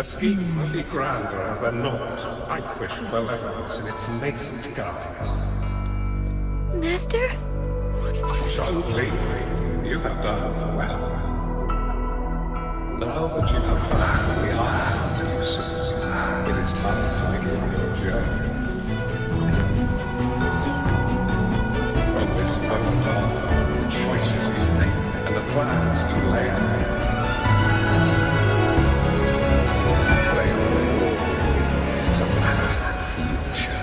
A scheme will be grander than naught, vanquish malevolence in its nascent guise. Master? Surely, you have done well. Now that you have found the answers you seek, it is time to begin your journey. From this moment on, the choices you make and the plans you lay out to that future.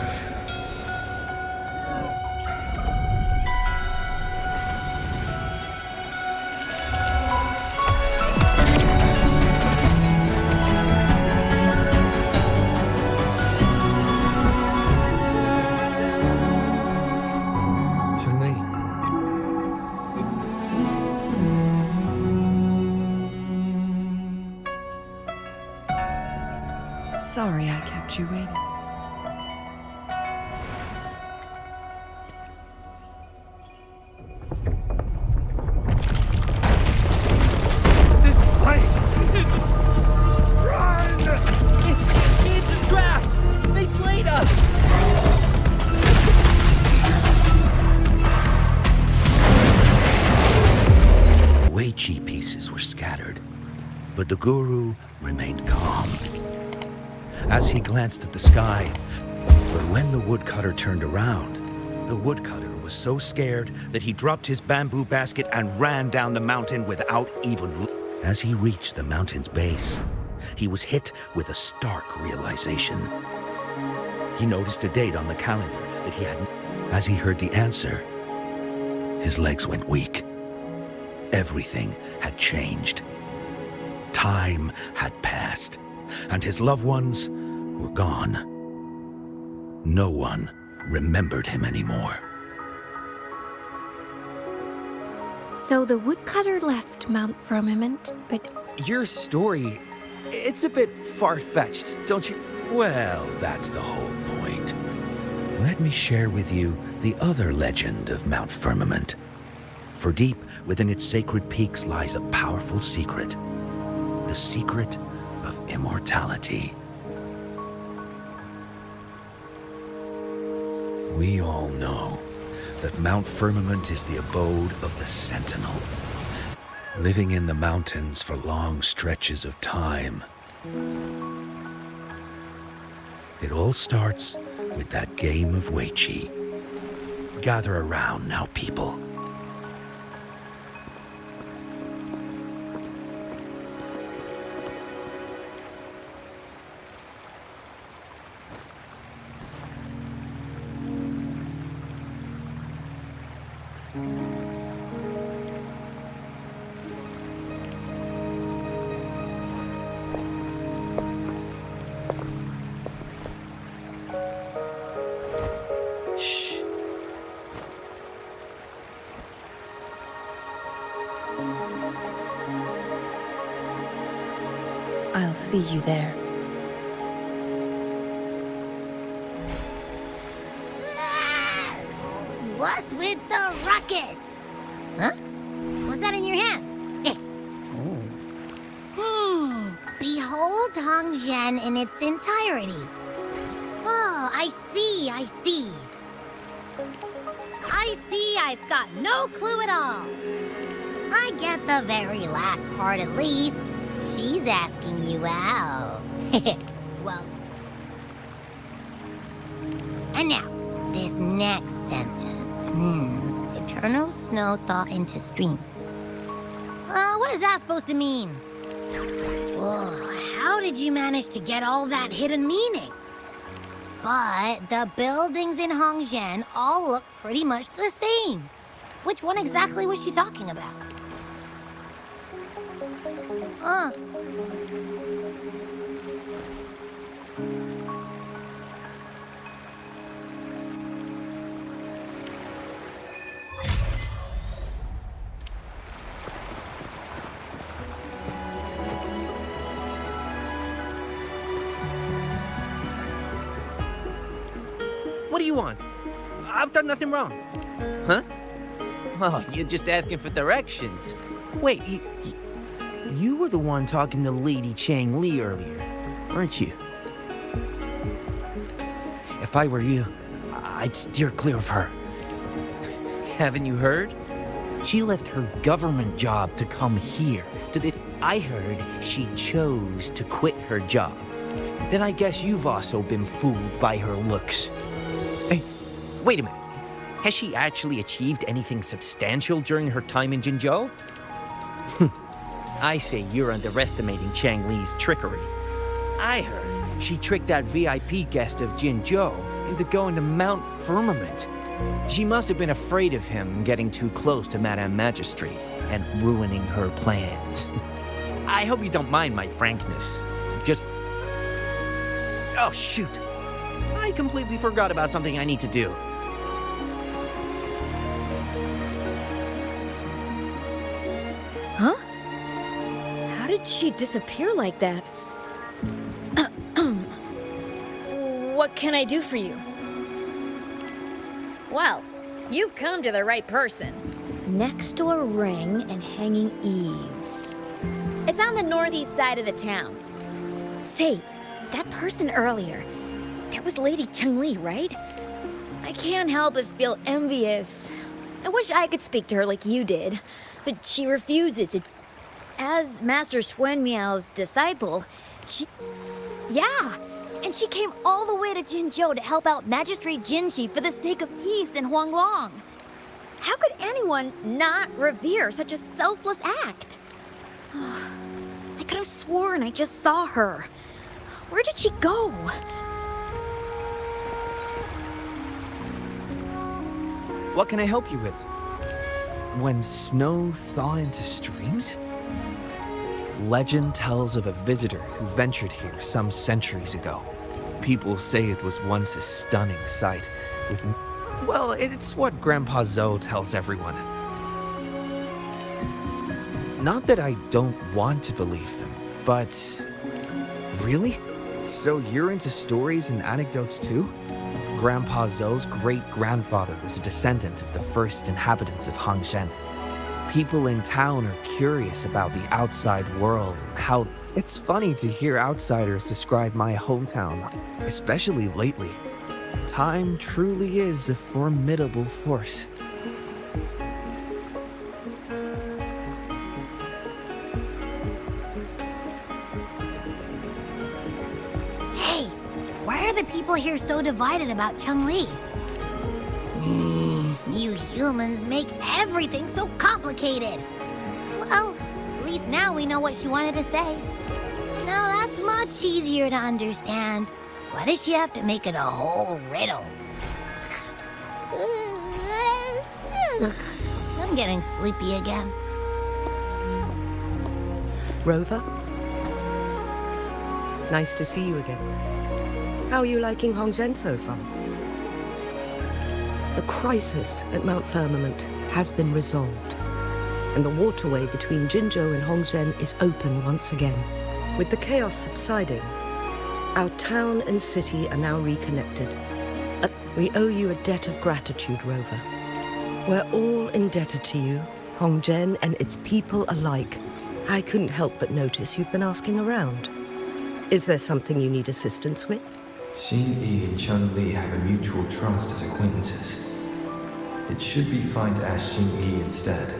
Sorry I kept you waiting. This place! Run! It's a trap! They played us! Weiqi pieces were scattered, but the guru remained calm. As he glanced at the sky, but when the woodcutter turned around, the woodcutter was so scared that he dropped his bamboo basket and ran down the mountain without even looking. As he reached the mountain's base, he was hit with a stark realization. He noticed a date on the calendar that he hadn't. As he heard the answer, his legs went weak. Everything had changed. Time had passed, and his loved ones were gone. No one remembered him anymore. So the woodcutter left Mount Firmament, but... Your story, it's a bit far-fetched, don't you? Well, that's the whole point. Let me share with you the other legend of Mount Firmament. For deep within its sacred peaks lies a powerful secret. The secret of immortality. We all know that Mount Firmament is the abode of the Sentinel, living in the mountains for long stretches of time. It all starts with that game of Weiqi. Gather around now, people. I'll see you there. What's with the ruckus? Huh? What's that in your hands? Behold Hongzhen in its entirety. Oh, I see. I've got no clue at all. I get the very last part at least. She's asking you out. Well. And now, this next sentence. Eternal snow thaw into streams. What is that supposed to mean? Whoa, how did you manage to get all that hidden meaning? But the buildings in Hongzhen all look pretty much the same. Which one exactly was she talking about? What do you want? I've done nothing wrong. Huh? Oh, you're just asking for directions. Wait, you were the one talking to Lady Chang Li earlier. aren't you? If I were you, I'd steer clear of her. Haven't you heard? She left her government job to come here. I heard she chose to quit her job. Then I guess you've also been fooled by her looks. Hey, wait a minute. Has she actually achieved anything substantial during her time in Jinzhou? I say you're underestimating Chang Li's trickery. I heard she tricked that VIP guest of Jinzhou into going to Mount Firmament. She must have been afraid of him getting too close to Madame Magistrate and ruining her plans. I hope you don't mind my frankness. Just... Oh, shoot. I completely forgot about something I need to do. Huh? How did she disappear like that? What can I do for you? Well, you've come to the right person. Next door ring and hanging eaves. It's on the northeast side of the town. Say, that person earlier, that was Lady Cheng-Li, right? I can't help but feel envious. I wish I could speak to her like you did, but she refuses to. As Master Swen Miao's disciple, Yeah, and she came all the way to Jinzhou to help out Magistrate Jinshi for the sake of peace in Huanglong. How could anyone not revere such a selfless act? I could have sworn I just saw her. Where did she go? What can I help you with? When snow thaw into streams? Legend tells of a visitor who ventured here some centuries ago. People say it was once a stunning sight with... Well, it's what Grandpa Zhou tells everyone. Not that I don't want to believe them, but... Really? So you're into stories and anecdotes too? Grandpa Zhou's great-grandfather was a descendant of the first inhabitants of Hangshen. People in town are curious about the outside world and how... It's funny to hear outsiders describe my hometown, especially lately. Time truly is a formidable force. Hey, why are the people here so divided about Cheng-Li? You humans make everything so complicated. Well, at least now we know what she wanted to say. Now that's much easier to understand. Why does she have to make it a whole riddle? I'm getting sleepy again. Rover? Nice to see you again. How are you liking Hongzhen so far? The crisis at Mount Firmament has been resolved, and the waterway between Jinzhou and Hongzhen is open once again. With the chaos subsiding, our town and city are now reconnected. We owe you a debt of gratitude, Rover. We're all indebted to you, Hongzhen and its people alike. I couldn't help but notice you've been asking around. Is there something you need assistance with? Xin Yi and Cheng Li have a mutual trust as acquaintances. It should be fine to ask Xin Yi instead.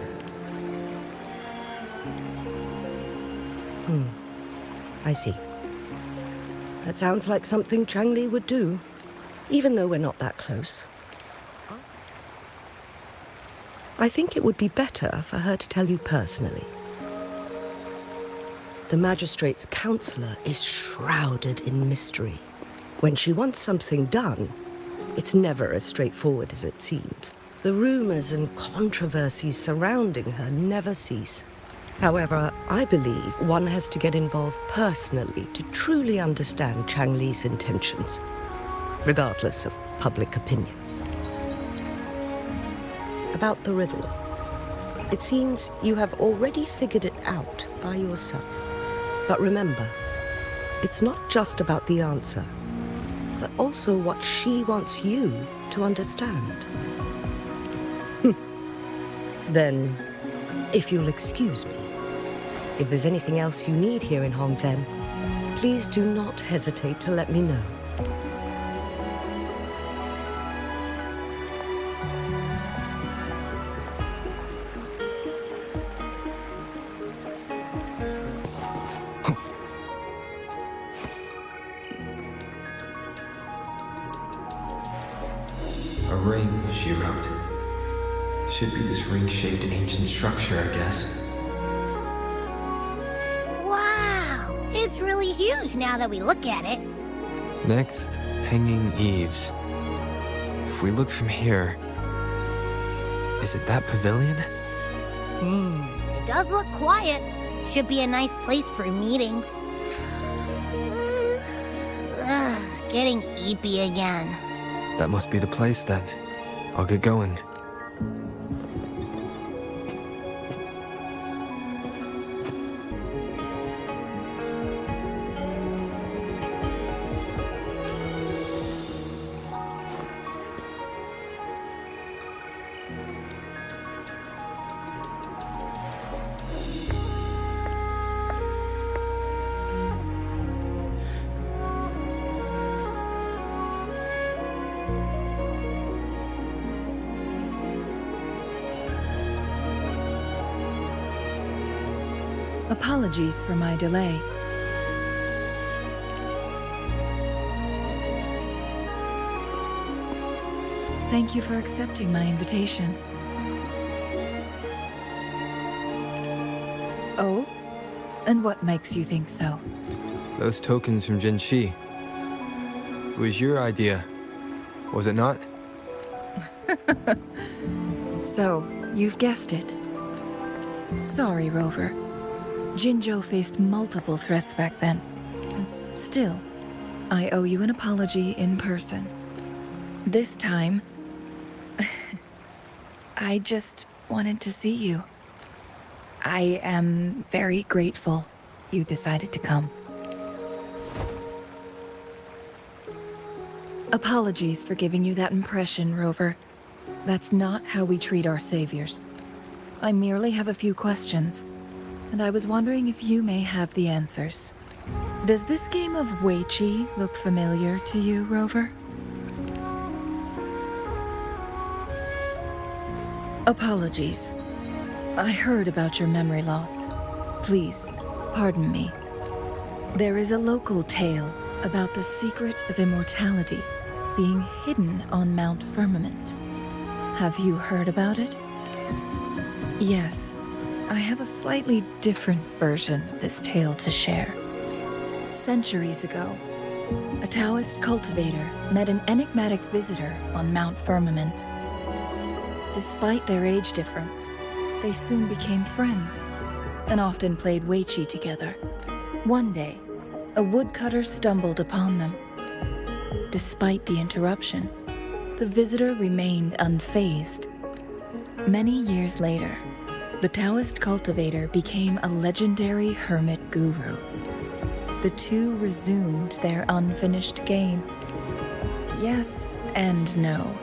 I see. That sounds like something Cheng Li would do, even though we're not that close. I think it would be better for her to tell you personally. The magistrate's counselor is shrouded in mystery. When she wants something done, it's never as straightforward as it seems. The rumors and controversies surrounding her never cease. However, I believe one has to get involved personally to truly understand Chang Li's intentions, regardless of public opinion. About the riddle, it seems you have already figured it out by yourself. But remember, it's not just about the answer, but also what she wants you to understand. Then, if you'll excuse me, if there's anything else you need here in Hongzhen, please do not hesitate to let me know. A ring, she wrote. Should be this ring-shaped ancient structure, I guess. Wow! It's really huge now that we look at it. Next, hanging eaves. If we look from here... Is it that pavilion? It does look quiet. Should be a nice place for meetings. Ugh, getting eepy again. That must be the place then. I'll get going. Apologies for my delay. Thank you for accepting my invitation. Oh? And what makes you think so? Those tokens from Jinchi. It was your idea, was it not? So, you've guessed it. Sorry, Rover. Jinzhou faced multiple threats back then. Still, I owe you an apology in person. This time, I just wanted to see you. I am very grateful you decided to come. Apologies for giving you that impression, Rover. That's not how we treat our saviors. I merely have a few questions, and I was wondering if you may have the answers. Does this game of Weiqi look familiar to you, Rover? Apologies. I heard about your memory loss. Please, pardon me. There is a local tale about the secret of immortality being hidden on Mount Firmament. Have you heard about it? Yes. I have a slightly different version of this tale to share. Centuries ago, a Taoist cultivator met an enigmatic visitor on Mount Firmament. Despite their age difference, they soon became friends and often played Weiqi together. One day, a woodcutter stumbled upon them. Despite the interruption, the visitor remained unfazed. Many years later, the Taoist cultivator became a legendary hermit guru. The two resumed their unfinished game. Yes and no.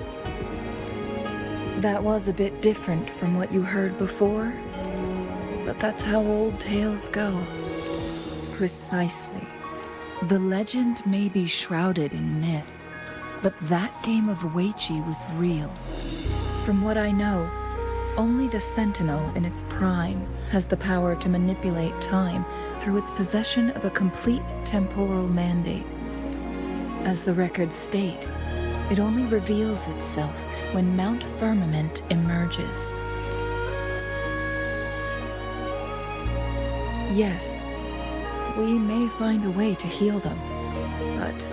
That was a bit different from what you heard before, but that's how old tales go. Precisely. The legend may be shrouded in myth, but that game of Weiqi was real. From what I know, only the Sentinel in its prime has the power to manipulate time through its possession of a complete temporal mandate. As the records state, it only reveals itself when Mount Firmament emerges. Yes, we may find a way to heal them, but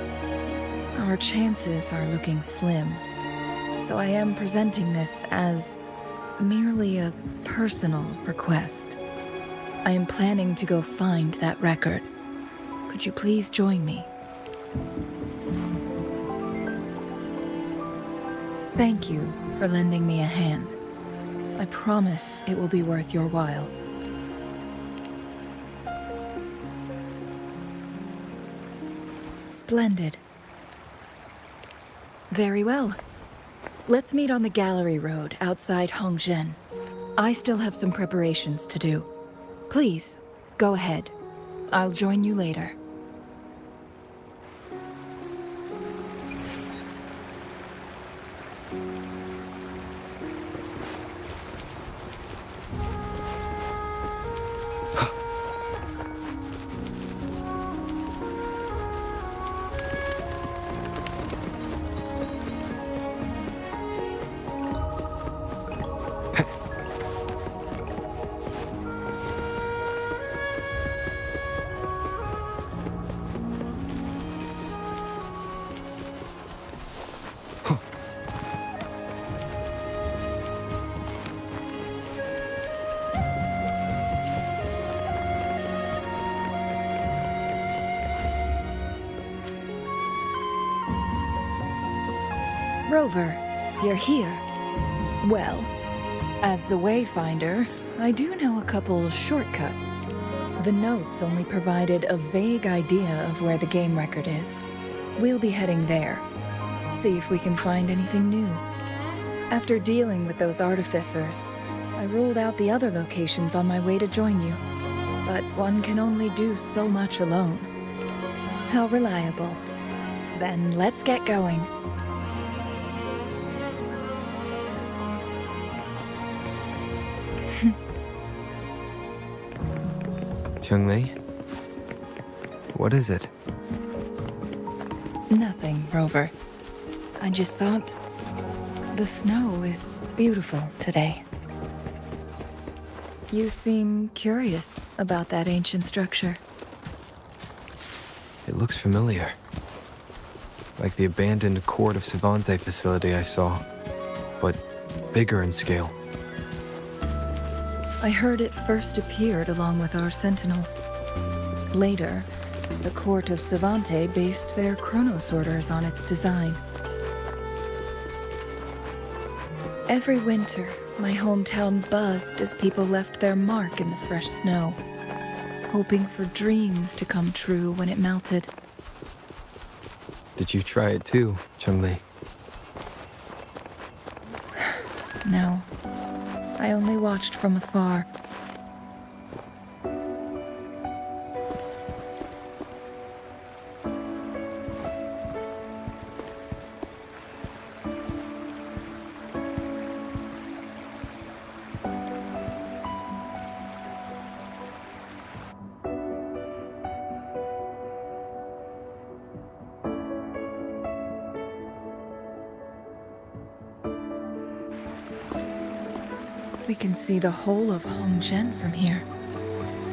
our chances are looking slim. So I am presenting this as merely a personal request. I am planning to go find that record. Could you please join me? Thank you for lending me a hand. I promise it will be worth your while. Splendid. Very well. Let's meet on the gallery road outside Hongzhen. I still have some preparations to do. Please, go ahead. I'll join you later. Rover, you're here. Well, as the Wayfinder, I do know a couple shortcuts. The notes only provided a vague idea of where the game record is. We'll be heading there. See if we can find anything new. After dealing with those artificers, I ruled out the other locations on my way to join you. But one can only do so much alone. How reliable. Then let's get going. Chun-Li? What is it? Nothing, Rover. I just thought the snow is beautiful today. You seem curious about that ancient structure. It looks familiar. Like the abandoned Court of Savante facility I saw, but bigger in scale. I heard it first appeared along with our Sentinel. Later, the Court of Savante based their chronosorters on its design. Every winter, my hometown buzzed as people left their mark in the fresh snow, hoping for dreams to come true when it melted. Did you try it too, Chun-Li? No, I only watched from afar. We can see the whole of Hongzhen from here.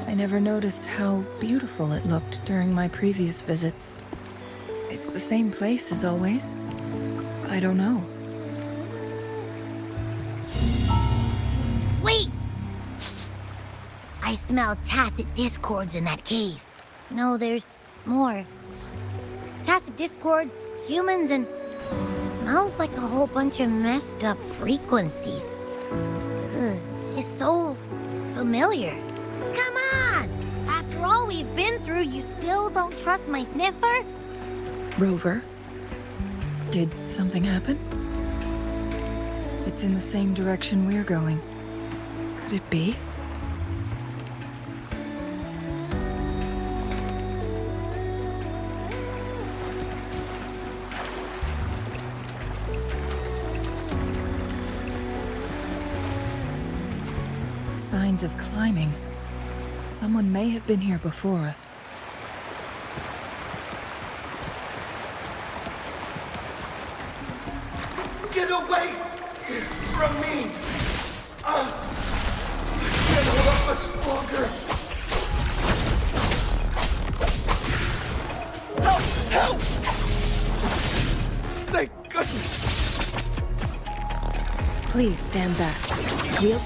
I never noticed how beautiful it looked during my previous visits. It's the same place as always. I don't know. Wait! I smell tacit discords in that cave. No, there's more. Tacit discords, humans, and... smells like a whole bunch of messed up frequencies. Ugh, it's so familiar. Come on! After all we've been through, you still don't trust my sniffer? Rover, did something happen? It's in the same direction we're going. Could it be? Signs of climbing. Someone may have been here before us. Get away from me! I can't hold up much longer! Help! Help! Thank goodness! Please stand back. We'll...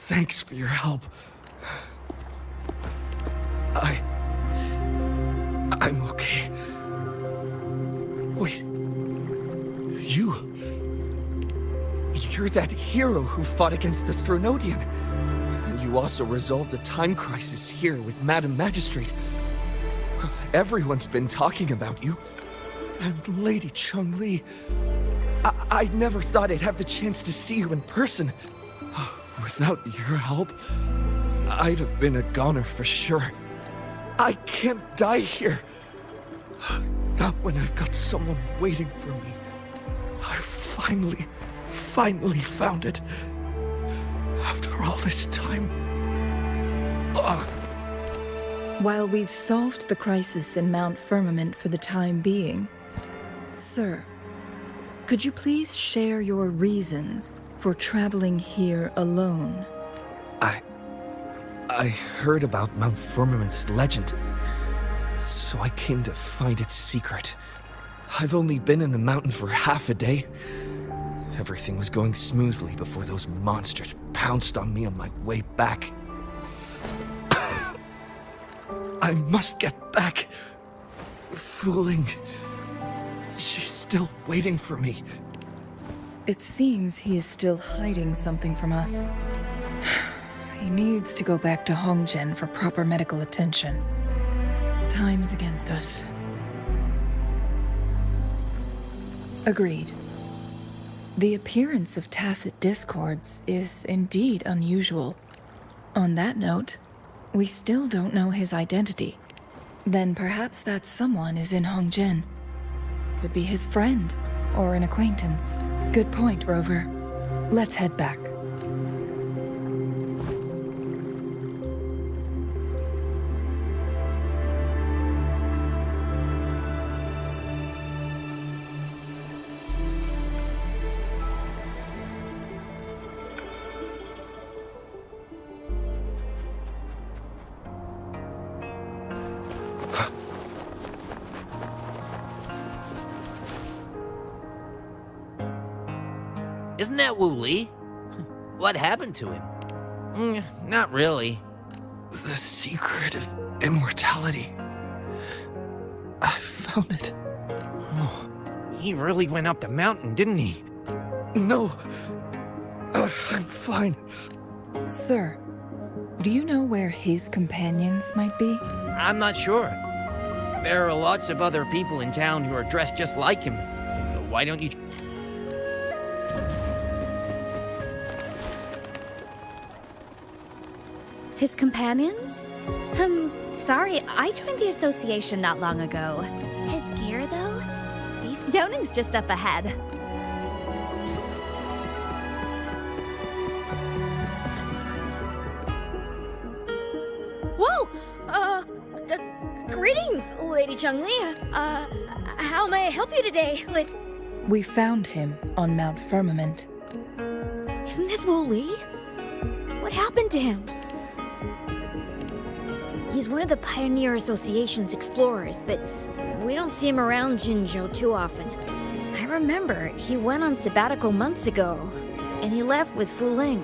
Thanks for your help. I'm okay. Wait. You're that hero who fought against the Stronodian. And you also resolved the time crisis here with Madam Magistrate. Everyone's been talking about you. And Lady Chun-Li. I never thought I'd have the chance to see you in person. Without your help, I'd have been a goner for sure. I can't die here. Not when I've got someone waiting for me. I finally found it. After all this time. Ugh. While we've solved the crisis in Mount Firmament for the time being, sir, could you please share your reasons for traveling here alone? I heard about Mount Firmament's legend, so I came to find its secret. I've only been in the mountain for half a day. Everything was going smoothly before those monsters pounced on me on my way back. I must get back Fooling. She's still waiting for me. It seems he is still hiding something from us. He needs to go back to Hongzhen for proper medical attention. Time's against us. Agreed. The appearance of tacit discords is indeed unusual. On that note, we still don't know his identity. Then perhaps that someone is in Hongzhen. Could be his friend, or an acquaintance. Good point, Rover. Let's head back. Isn't that Wu Li? What happened to him? Not really. The secret of immortality. I found it. Oh, he really went up the mountain, didn't he? No. I'm fine. Sir, do you know where his companions might be? I'm not sure. There are lots of other people in town who are dressed just like him. Why don't you... His companions? Sorry, I joined the association not long ago. His gear, though? These Downing's just up ahead. Whoa! Greetings, Lady Chungli. How may I help you today? We found him on Mount Firmament. Isn't this Wu Li? What happened to him? He's one of the Pioneer Association's explorers, but we don't see him around Jinzhou too often. I remember he went on sabbatical months ago, and he left with Fu Ling.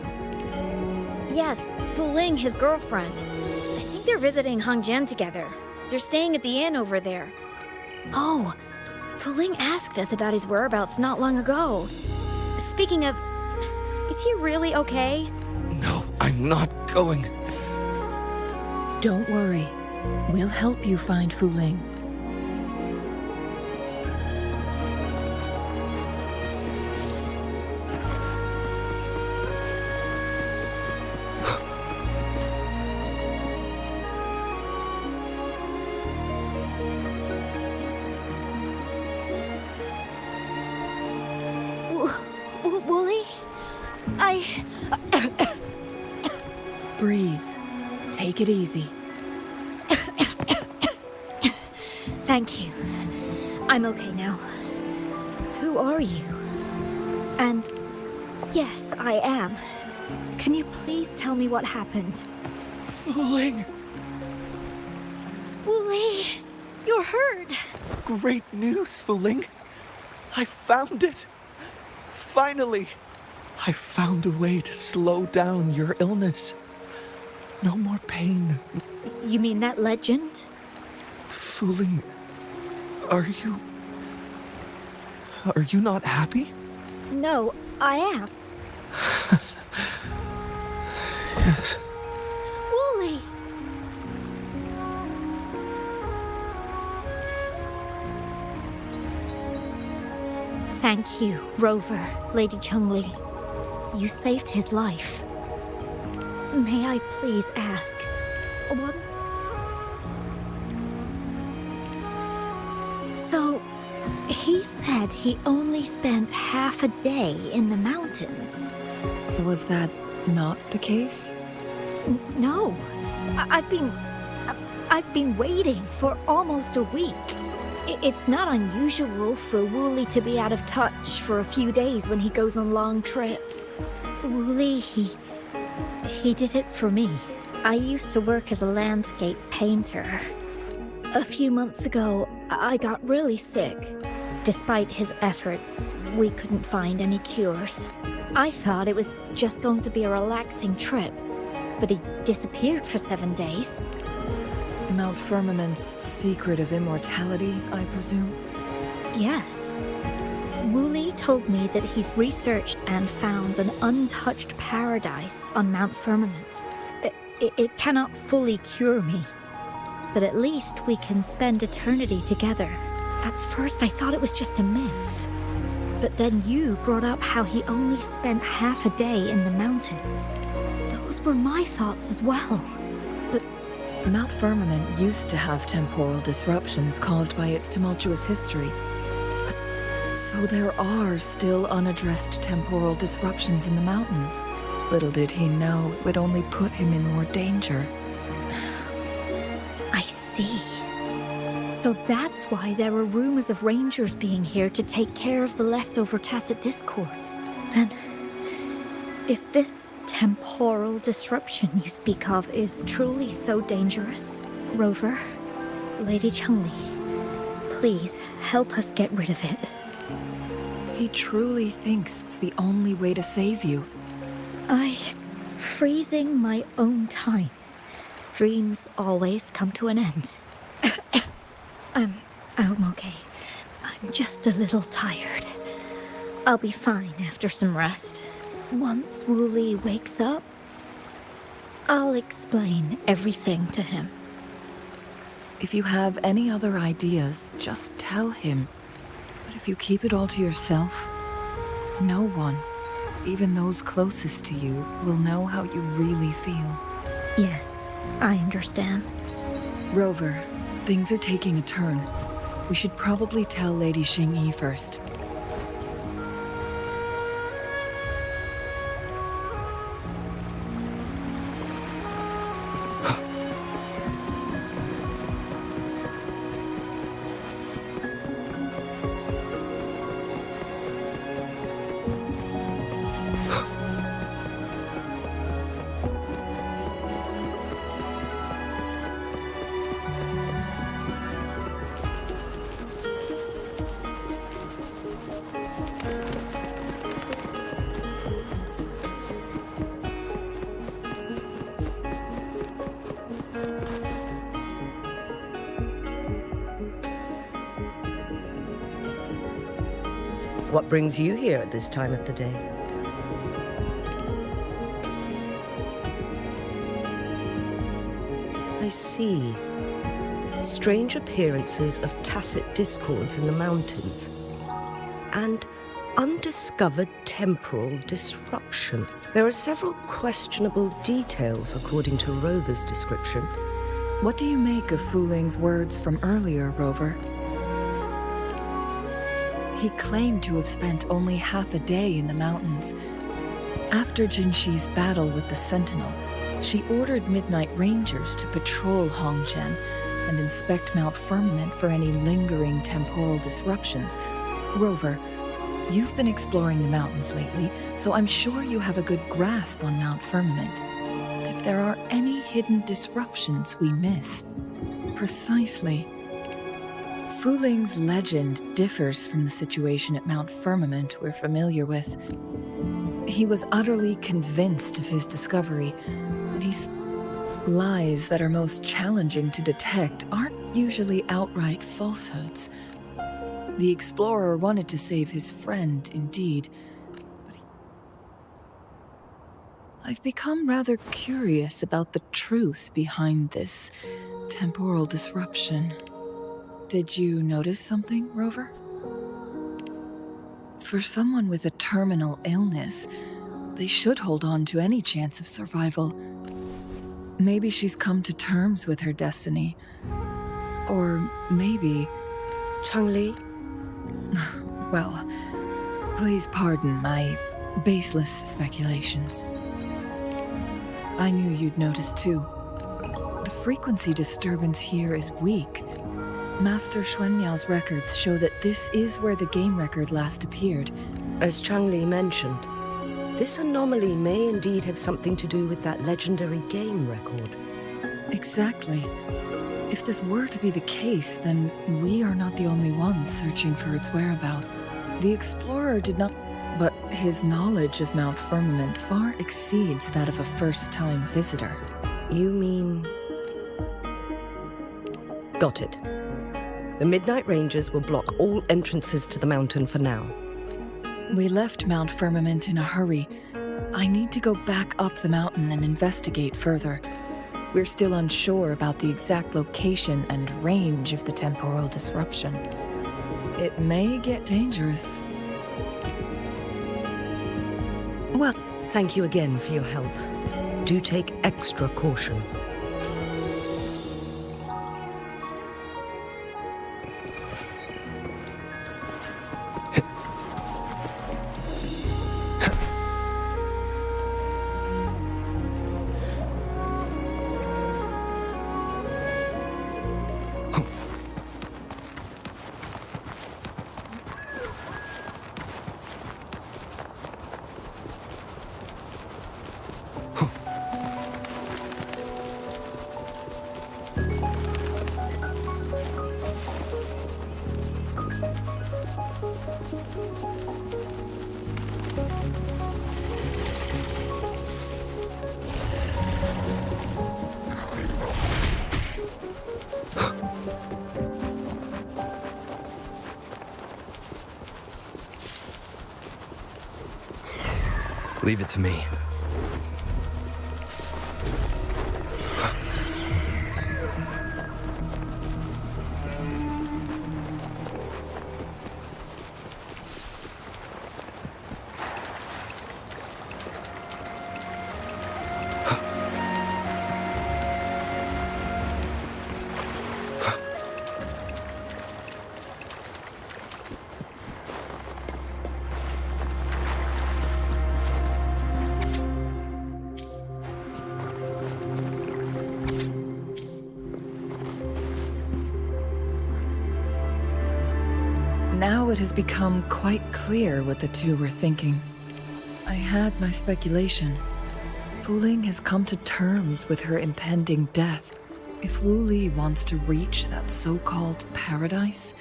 Yes, Fu Ling, his girlfriend. I think they're visiting Hongzhen together. They're staying at the inn over there. Oh, Fu Ling asked us about his whereabouts not long ago. Speaking of, is he really okay? No, I'm not going. Don't worry. We'll help you find Fu Ling. Wooly? Breathe. Take it easy. Thank you. I'm okay now. Who are you? And yes, I am. Can you please tell me what happened? Fooling. Wooly, you're hurt. Great news, Fooling. I found it. Finally. I found a way to slow down your illness. No more pain. You mean that legend? Fooling, are you not happy? No, I am. Yes. Wooly! Thank you, Rover, Lady Chungli. You saved his life. May I please ask, what? So, he said he only spent half a day in the mountains. Was that not the case? No. I've been waiting for almost a week. It's not unusual for Wooly to be out of touch for a few days when he goes on long trips. Wooly, he did it for me. I used to work as a landscape painter. A few months ago, I got really sick. Despite his efforts, we couldn't find any cures. I thought it was just going to be a relaxing trip, but he disappeared for 7 days. Mount Firmament's secret of immortality, I presume? Yes. Wooly told me that he's researched and found an untouched paradise on Mount Firmament. It cannot fully cure me, but at least we can spend eternity together. At first I thought it was just a myth, but then you brought up how he only spent half a day in the mountains. Those were my thoughts as well. But Mount Firmament used to have temporal disruptions caused by its tumultuous history. So there are still unaddressed temporal disruptions in the mountains. Little did he know it would only put him in more danger. I see. So that's why there were rumors of rangers being here to take care of the leftover tacit discords. Then, if this temporal disruption you speak of is truly so dangerous, Rover, Lady Chungli, please help us get rid of it. He truly thinks it's the only way to save you. Freezing my own time. Dreams always come to an end. I'm okay. I'm just a little tired. I'll be fine after some rest. Once Wooly wakes up, I'll explain everything to him. If you have any other ideas, just tell him. But if you keep it all to yourself, no one, even those closest to you, will know how you really feel. Yes, I understand. Rover, things are taking a turn. We should probably tell Lady Xingyi first. What brings you here at this time of the day? I see. Strange appearances of tacit discords in the mountains. And undiscovered temporal disruption. There are several questionable details according to Rover's description. What do you make of Fu Ling's words from earlier, Rover? He claimed to have spent only half a day in the mountains. After Jinxi's battle with the Sentinel, she ordered Midnight Rangers to patrol Hongzhen and inspect Mount Firmament for any lingering temporal disruptions. Rover, you've been exploring the mountains lately, so I'm sure you have a good grasp on Mount Firmament. If there are any hidden disruptions we missed. Precisely. Fu Ling's legend differs from the situation at Mount Firmament we're familiar with. He was utterly convinced of his discovery, and his lies that are most challenging to detect aren't usually outright falsehoods. The explorer wanted to save his friend, indeed, but I've become rather curious about the truth behind this temporal disruption. Did you notice something, Rover? For someone with a terminal illness, they should hold on to any chance of survival. Maybe she's come to terms with her destiny. Or maybe... Chungli? Well, please pardon my baseless speculations. I knew you'd notice too. The frequency disturbance here is weak. Master Xuanmiao's records show that this is where the game record last appeared. As Chungli mentioned, this anomaly may indeed have something to do with that legendary game record. Exactly. If this were to be the case, then we are not the only ones searching for its whereabouts. The explorer did not... But his knowledge of Mount Firmament far exceeds that of a first-time visitor. You mean... Got it. The Midnight Rangers will block all entrances to the mountain for now. We left Mount Firmament in a hurry. I need to go back up the mountain and investigate further. We're still unsure about the exact location and range of the temporal disruption. It may get dangerous. Well, thank you again for your help. Do take extra caution. Leave it to me. Now it has become quite clear what the two were thinking. I had my speculation. Fu Ling has come to terms with her impending death. If Wu Li wants to reach that so-called paradise,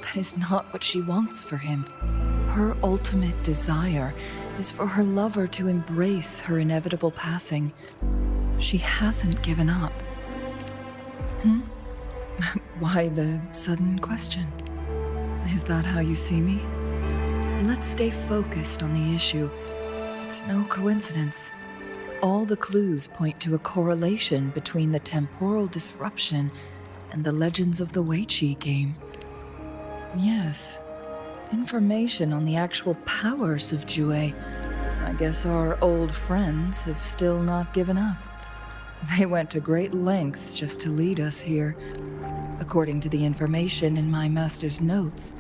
that is not what she wants for him. Her ultimate desire is for her lover to embrace her inevitable passing. She hasn't given up. Why the sudden question? Is that how you see me? Let's stay focused on the issue. It's no coincidence. All the clues point to a correlation between the temporal disruption and the Legends of the Weiqi game. Yes, information on the actual powers of Jue. I guess our old friends have still not given up. They went to great lengths just to lead us here. According to the information in my master's notes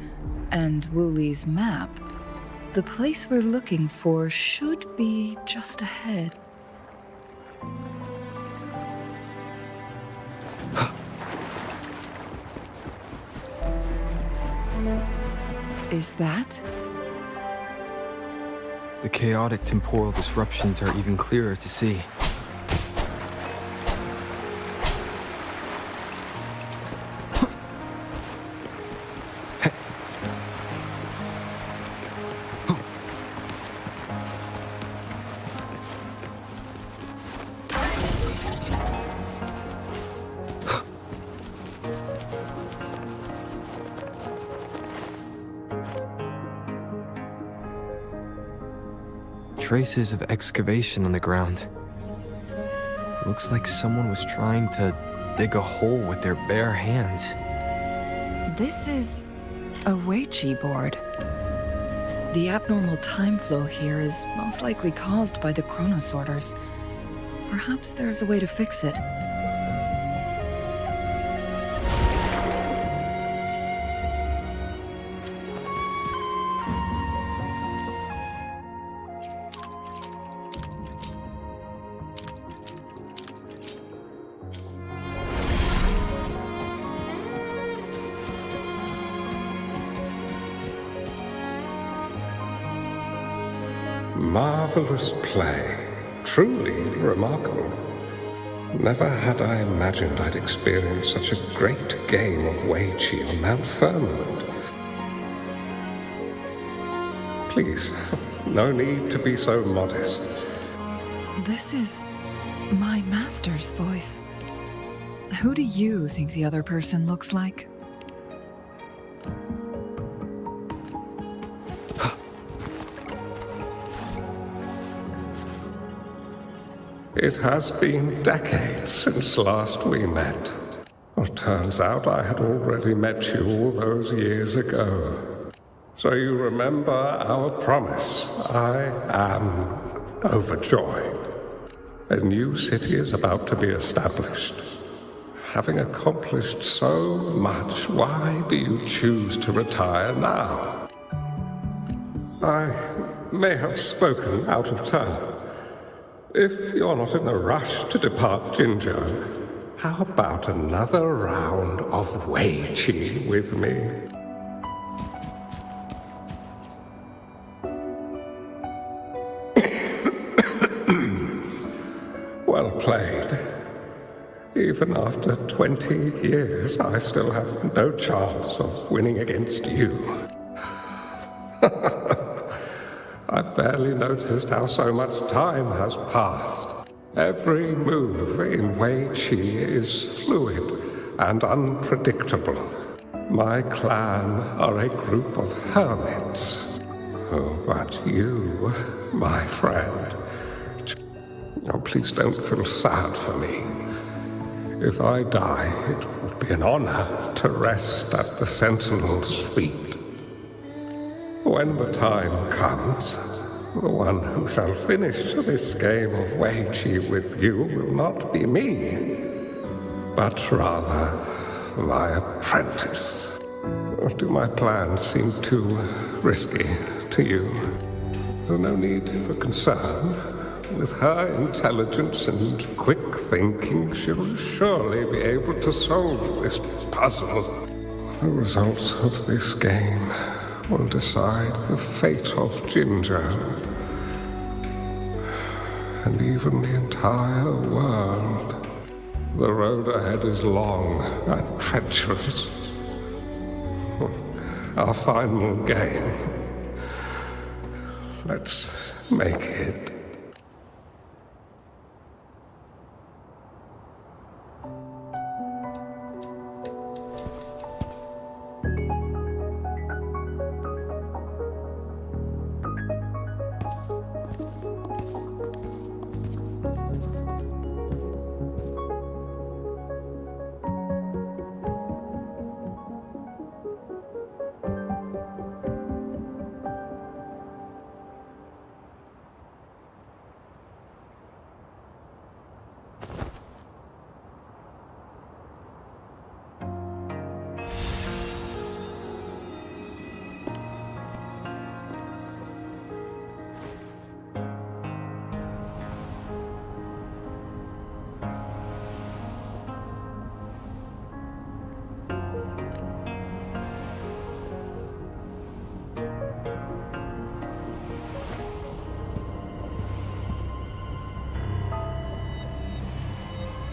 and Wu Li's map, the place we're looking for should be just ahead. Is that? The chaotic temporal disruptions are even clearer to see. Traces of excavation on the ground. Looks like someone was trying to dig a hole with their bare hands. This is a Weiqi board. The abnormal time flow here is most likely caused by the chronosorters. Perhaps there's a way to fix it. Marvelous play. Truly remarkable. Never had I imagined I'd experience such a great game of Weiqi on Mount Firmament. Please, no need to be so modest. This is my master's voice. Who do you think the other person looks like? It has been decades since last we met. Well, turns out I had already met you all those years ago. So you remember our promise. I am overjoyed. A new city is about to be established. Having accomplished so much, why do you choose to retire now? I may have spoken out of turn. If you're not in a rush to depart Jinzhou, how about another round of Wei Qi with me? Well played. Even after 20 years, I still have no chance of winning against you. I barely noticed how so much time has passed. Every move in Wei Qi is fluid and unpredictable. My clan are a group of hermits. Oh, but you, my friend... Oh, please don't feel sad for me. If I die, it would be an honor to rest at the Sentinel's feet. When the time comes, the one who shall finish this game of Wei Qi with you will not be me, but rather my apprentice. Or do my plans seem too risky to you? There's no need for concern. With her intelligence and quick thinking, she'll surely be able to solve this puzzle. The results of this game will decide the fate of Jinzhou, and even the entire world. The road ahead is long and treacherous. Our final game. Let's make it.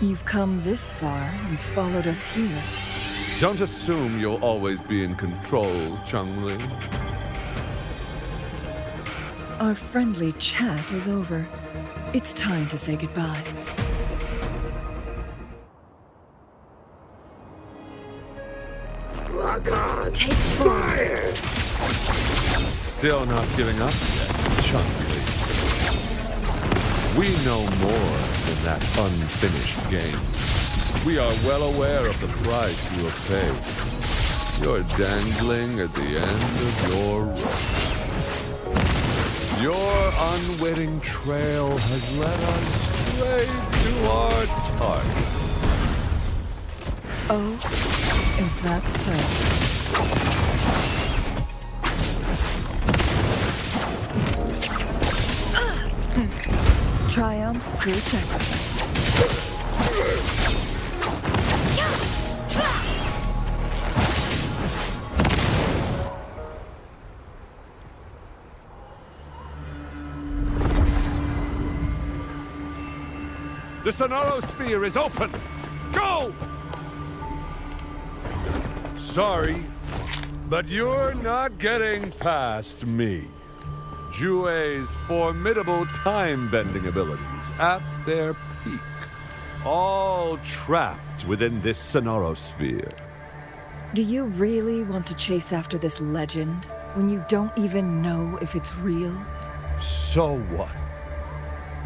You've come this far and followed us here. Don't assume you'll always be in control, Changli. Our friendly chat is over. It's time to say goodbye. Take fire! Still not giving up yet, Changli. We know more than that unfinished game. We are well aware of the price you have paid. You're dangling at the end of your rope. Your unwitting trail has led us straight to our target. Oh, is that so? Triumph through sacrifice. The Sonosphere is open! Go! Sorry, but you're not getting past me. Jue's formidable time-bending abilities at their peak. all trapped within this sonorosphere. Do you really want to chase after this legend when you don't even know if it's real? So what?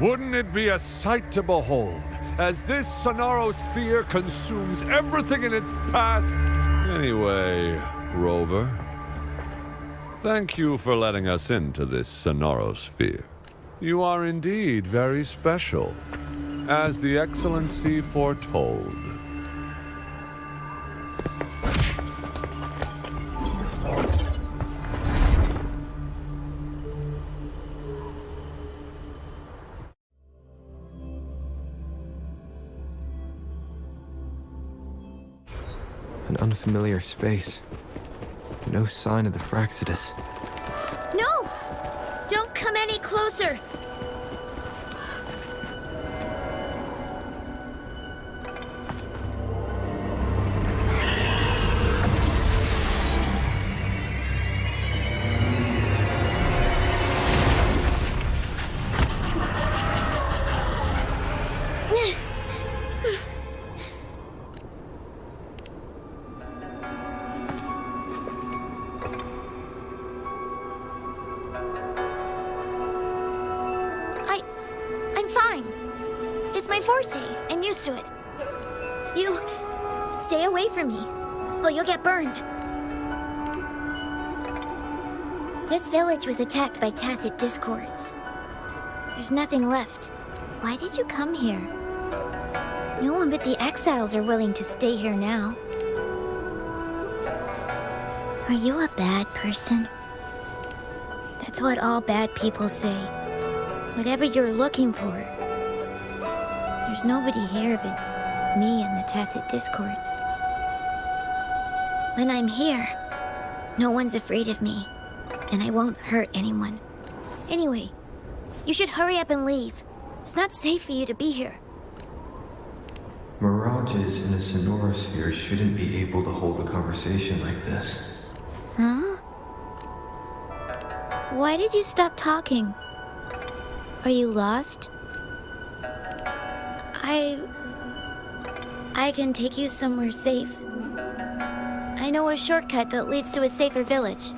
Wouldn't it be a sight to behold as this sonorosphere consumes everything in its path? Anyway, Rover, thank you for letting us into this sonorosphere. You are indeed very special, as the Excellency foretold. An unfamiliar space. No sign of the Fraxidus. No! Don't come any closer! I'm fine. It's my forte. I'm used to it. You... stay away from me. Oh, you'll get burned. This village was attacked by tacit discords. There's nothing left. Why did you come here? No one but the exiles are willing to stay here now. Are you a bad person? That's what all bad people say. Whatever you're looking for. There's nobody here but me and the tacit discords. When I'm here, no one's afraid of me, and I won't hurt anyone. Anyway, you should hurry up and leave. It's not safe for you to be here. Mirages in a sonorosphere shouldn't be able to hold a conversation like this. Huh? Why did you stop talking? Are you lost? I can take you somewhere safe. I know a shortcut that leads to a safer village.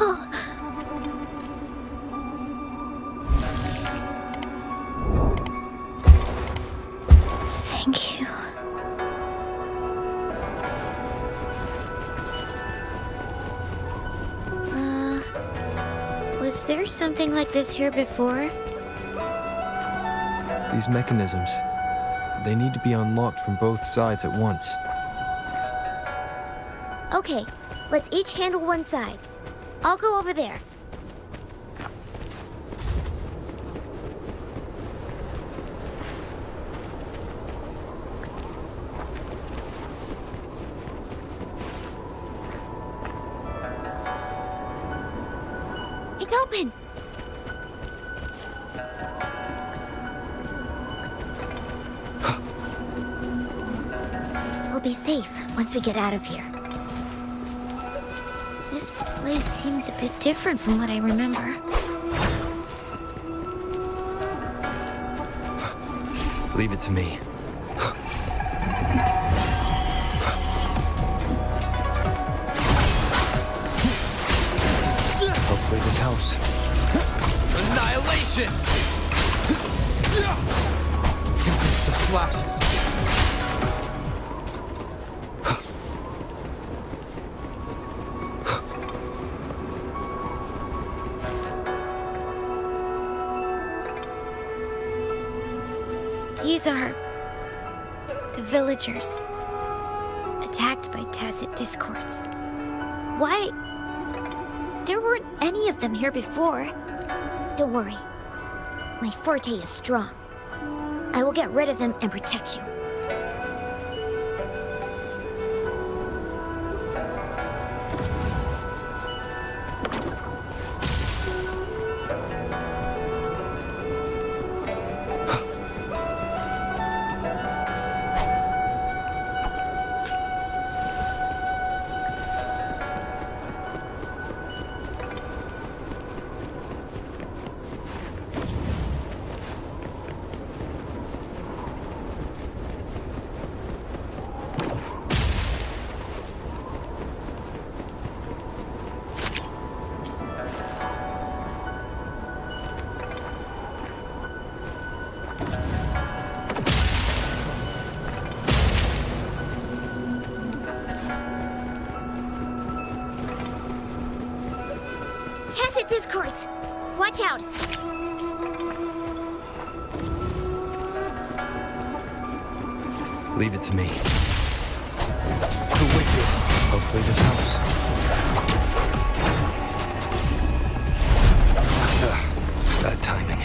Oh. Thank you. Was there something like this here before? These mechanisms, they need to be unlocked from both sides at once. Okay, let's each handle one side. I'll go over there. It's open! We'll be safe once we get out of here. This place seems a bit different from what I remember. Leave it to me. Hopefully this helps. Annihilation! Tempest of slashes. These are the villagers, attacked by tacit discords. Why? There weren't any of them here before. Don't worry. My forte is strong. I will get rid of them and protect you. tacit discords! Watch out! Leave it to me. The wicked. Hopefully this helps. Bad timing.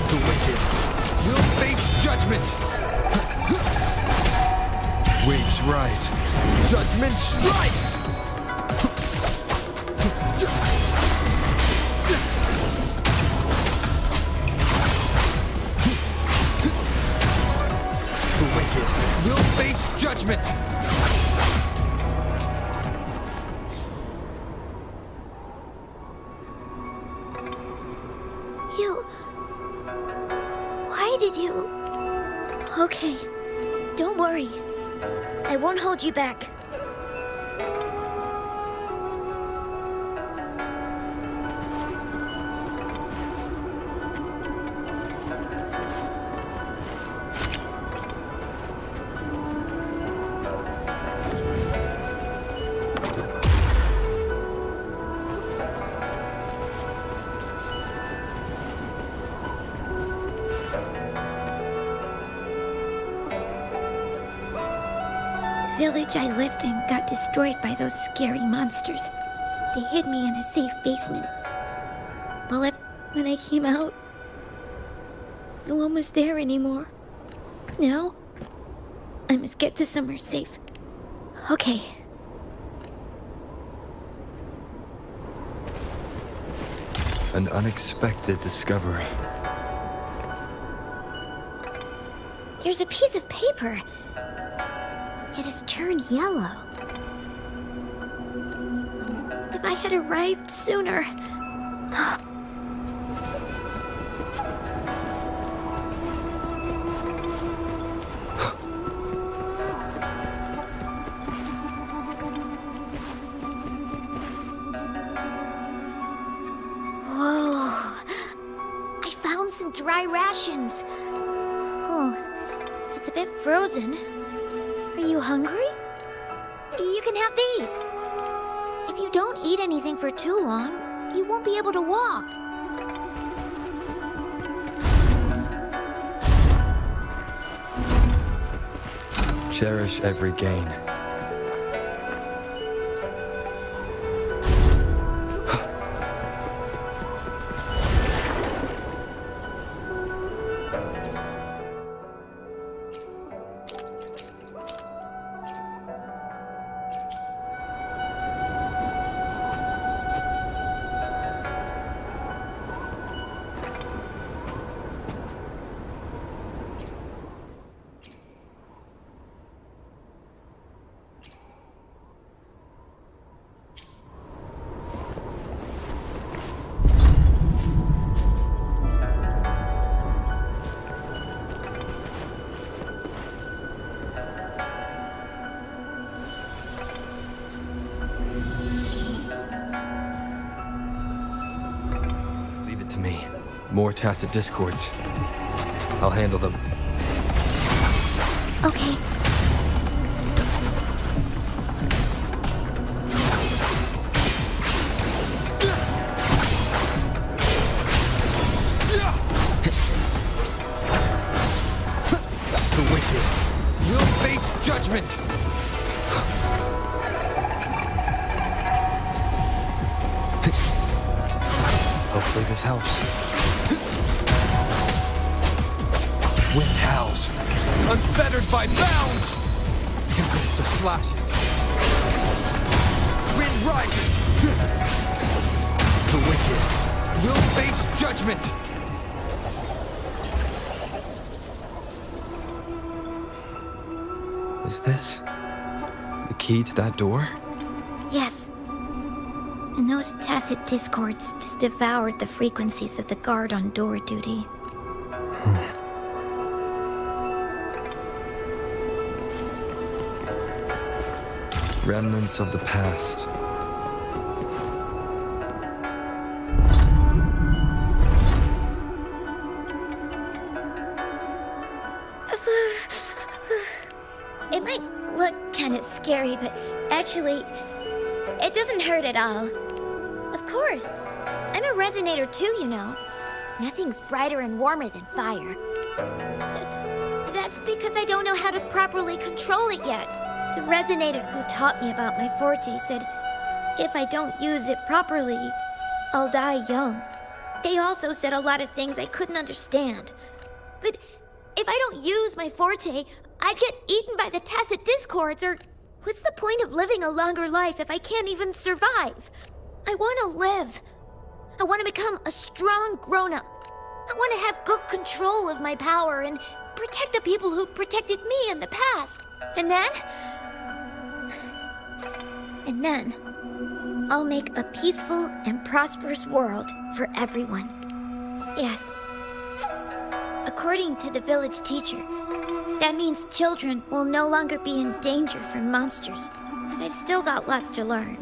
The wicked will face judgment. Waves rise. Judgment strikes! The wicked will face judgment! Why did you... Okay, don't worry. I won't hold you back. The village I lived in got destroyed by those scary monsters. They hid me in a safe basement. Well, when I came out, no one was there anymore. Now, I must get to somewhere safe. Okay. An unexpected discovery. There's a piece of paper. It has turned yellow. If I had arrived sooner... Whoa. I found some dry rations. Oh, it's a bit frozen. Are you hungry? You can have these. If you don't eat anything for too long, you won't be able to walk. Cherish every gain. To me. More tacit discords. I'll handle them. Okay. The wicked will face judgment! Hopefully this helps. Wind howls, unfettered by bounds! Tempest of slashes. Wind rises! The wicked will face judgment! Is this the key to that door? Yes. And those tacit discords just devoured the frequencies of the guard on door duty. Remnants of the past. scary, but actually, it doesn't hurt at all. Of course. I'm a resonator too, you know. Nothing's brighter and warmer than fire. That's because I don't know how to properly control it yet. The resonator who taught me about my forte said, if I don't use it properly, I'll die young. They also said a lot of things I couldn't understand. But if I don't use my forte, I'd get eaten by the tacit discords, or what's the point of living a longer life if I can't even survive? I want to live. I want to become a strong grown-up. I want to have good control of my power and protect the people who protected me in the past. And then, I'll make a peaceful and prosperous world for everyone. Yes. According to the village teacher, that means children will no longer be in danger from monsters. But I've still got lots to learn.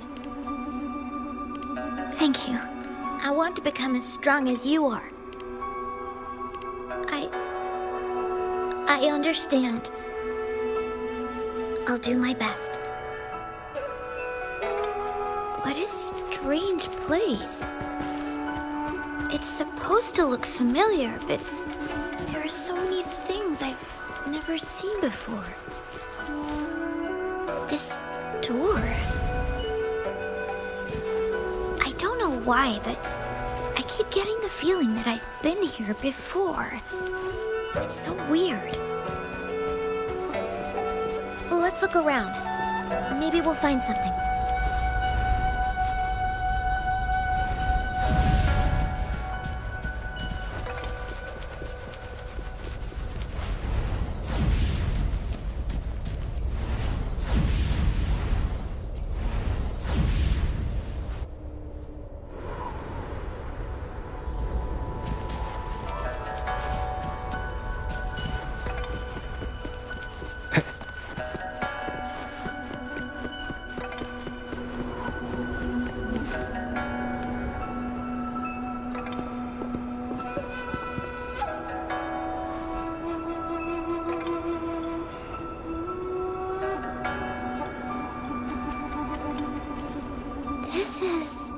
Thank you. I want to become as strong as you are. I understand. I'll do my best. What a strange place. It's supposed to look familiar, but there are so many things I've never seen before. This door. I don't know why, but I keep getting the feeling that I've been here before. It's so weird. Well, let's look around. Maybe we'll find something. This is...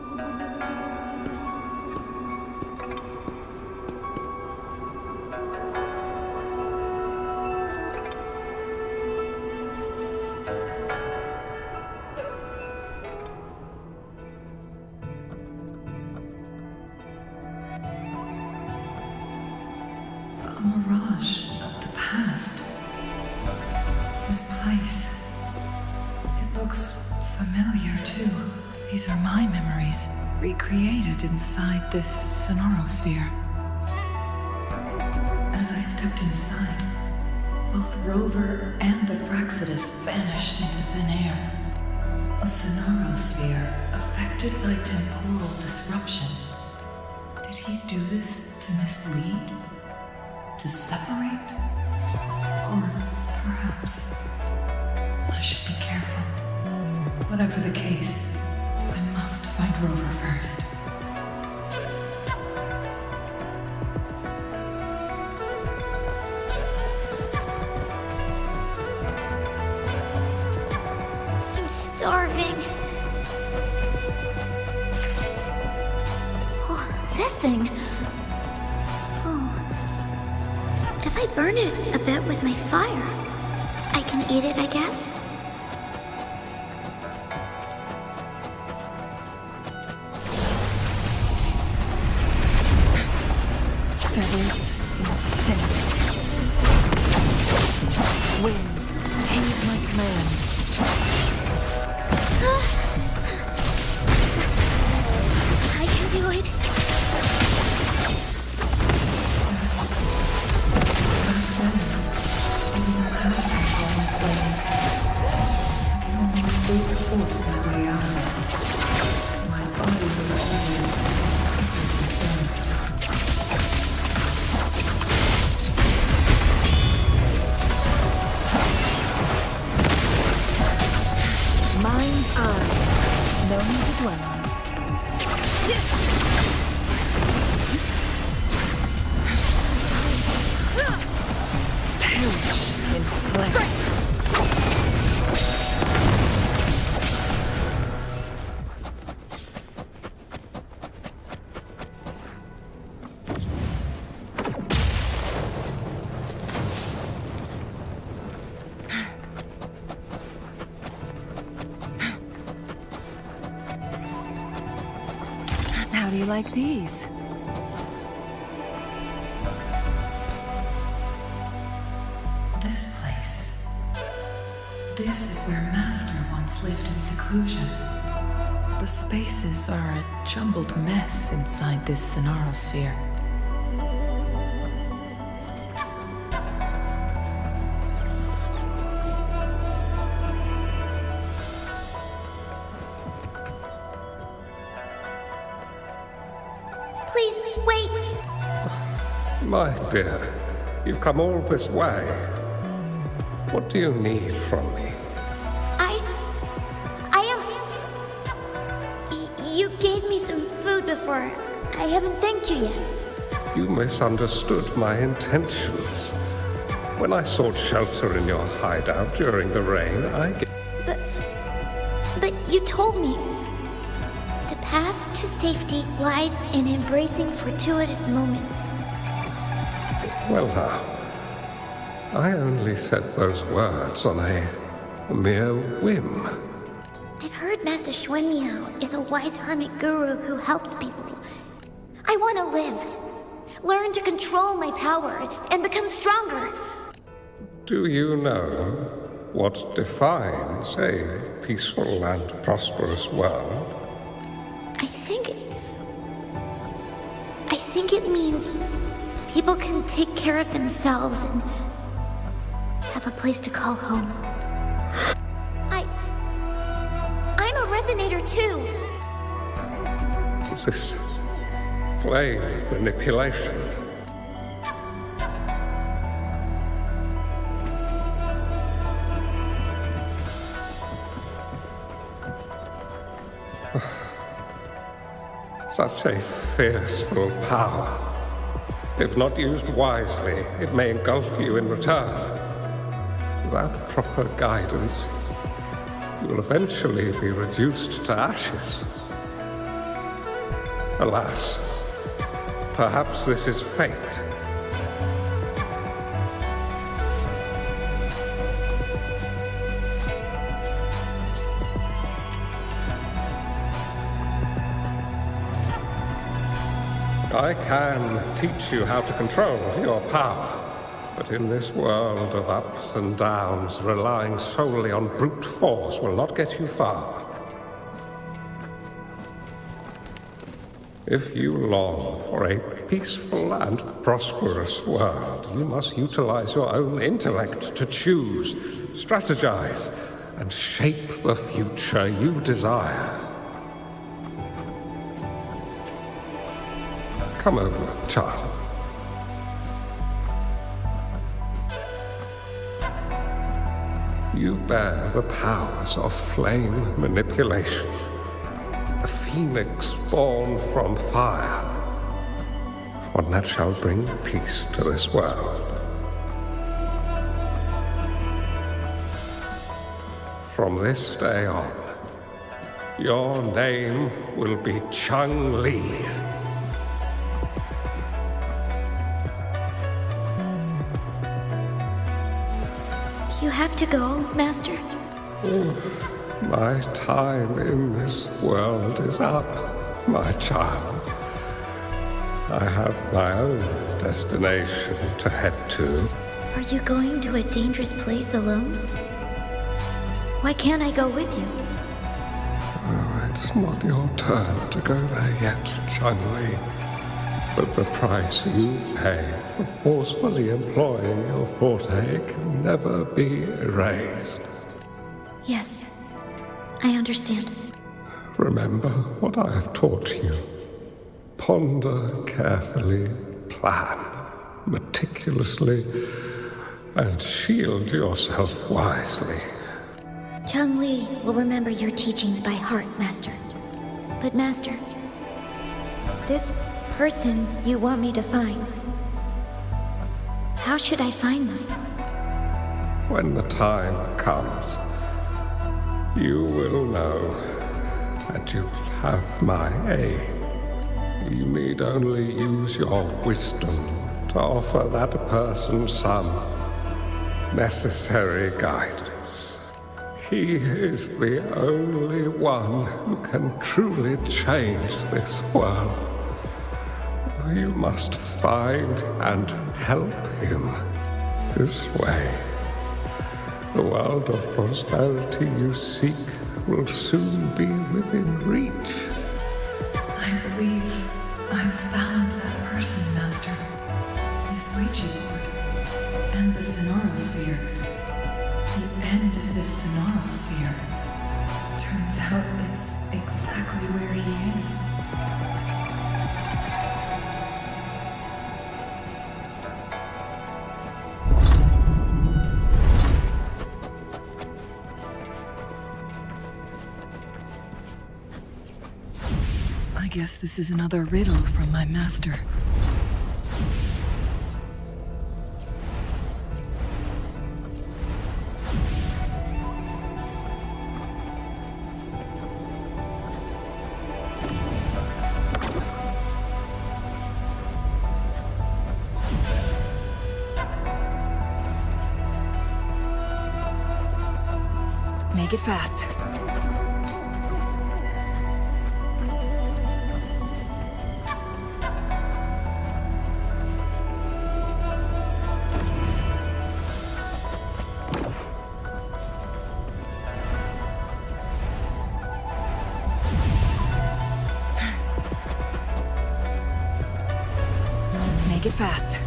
A mirage of the past. This place. It looks familiar, too. These are my memories, recreated inside this sonorosphere. As I stepped inside, both Rover and the Fraccidus vanished into thin air. A sonorosphere affected by temporal disruption. Did he do this to mislead? To separate? Or perhaps I should be careful. Whatever the case, I must find Rover first. I'm starving. Oh, this thing. Oh. If I burn it a bit with my fire, I can eat it, I guess. Feathers incinerate. Wind, heed my command. I can do it. Force my way out of it. My body was always mind's eye, no need to dwell on. Perish in flesh. do you like these? This place. This is where Master once lived in seclusion. The spaces are a jumbled mess inside this Sonarosphere. Please, wait! My dear, you've come all this way. What do you need from me? You gave me some food before. I haven't thanked you yet. You misunderstood my intentions. When I sought shelter in your hideout during the rain, But you told me. The path to safety lies in embracing fortuitous moments. Well now, I only said those words on a mere whim. I've heard Master Xuanmiao is a wise hermit guru who helps people. I want to live. Learn to control my power and become stronger. Do you know what defines a peaceful and prosperous world? I think it means people can take care of themselves and have a place to call home. I'm a Resonator too. Is this flame manipulation? Such a fearful power. If not used wisely, it may engulf you in return. Without proper guidance, you will eventually be reduced to ashes. Alas, perhaps this is fate. I can teach you how to control your power, but in this world of ups and downs, relying solely on brute force will not get you far. If you long for a peaceful and prosperous world, you must utilize your own intellect to choose, strategize, and shape the future you desire. Come over, child. You bear the powers of flame manipulation. A phoenix born from fire. One that shall bring peace to this world. From this day on, your name will be Chung Li. You have to go, Master. My time in this world is up, my child. I have my own destination to head to. Are you going to a dangerous place alone? Why can't I go with you? Oh, it's not your turn to go there yet, Chun-Li. But the price you pay for forcefully employing your forte can never be erased. Yes, I understand. Remember what I have taught you. Ponder carefully, plan meticulously, and shield yourself wisely. Chung Li will remember your teachings by heart, Master. But Master, this person you want me to find, how should I find them? When the time comes, you will know, and you'll have my aid. You need only use your wisdom to offer that person some necessary guidance. He is the only one who can truly change this world. you must find and help him. This way. The world of prosperity you seek will soon be within reach. I believe I've found that person, Master. This Ouija board. And the Sonorosphere. The end of this Sonorosphere. Turns out it's exactly where he is. I guess this is another riddle from my master. Make it fast. Make it fast.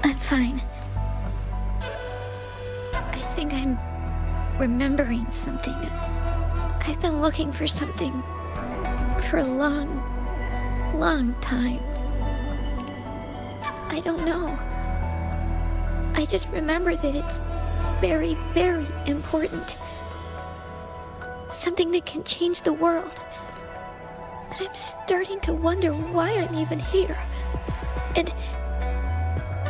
I'm fine. I think I'm remembering something. I've been looking for something for a long, long time. I don't know. I just remember that it's very, very important. Something that can change the world. But I'm starting to wonder why I'm even here. And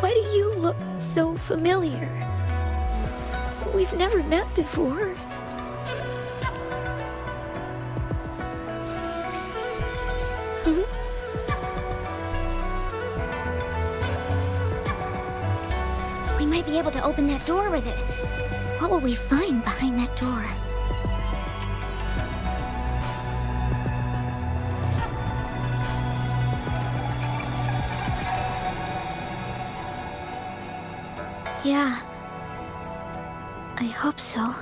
why do you look so familiar? We've never met before. We might be able to open that door with it. What will we find behind that door? Yeah. I hope so.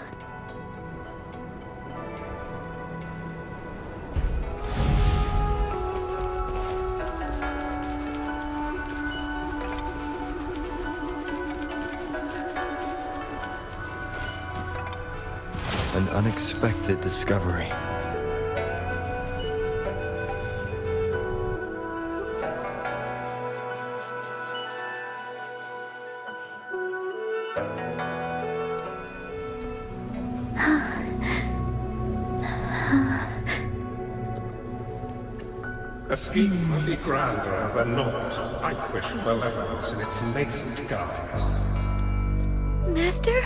An unexpected discovery. A scheme will be grander than naught, vanquish malevolence in its nascent guise. Master?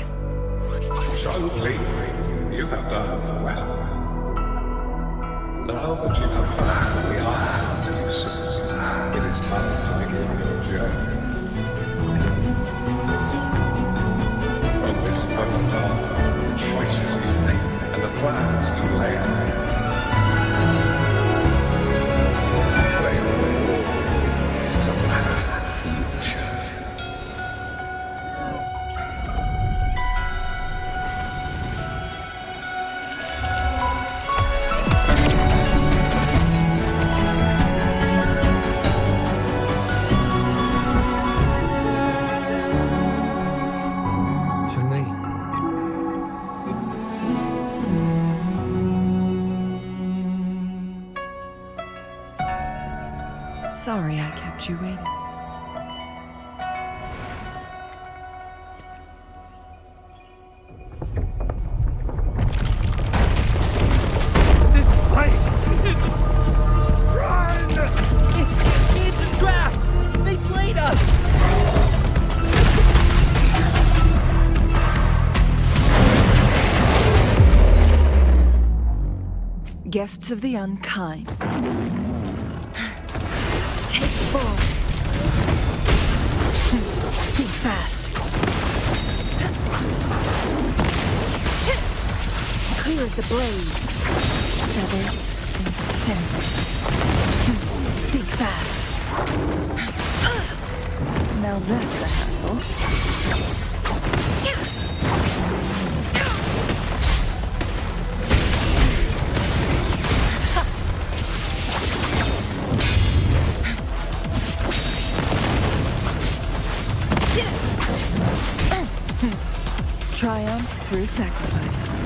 Chun-Li, you have done well. Now that you have found the answers you seek, it is time to begin your journey. From this moment on, the choices you make and the plans you lay out. To that future. Sorry I kept you waiting. This place! Run! It's a trap! They played us! Guests of the unkind. Take 4. Think fast. Clear as the blaze. Feathers incinerate. Think fast. Now that's a hassle. Triumph through sacrifice.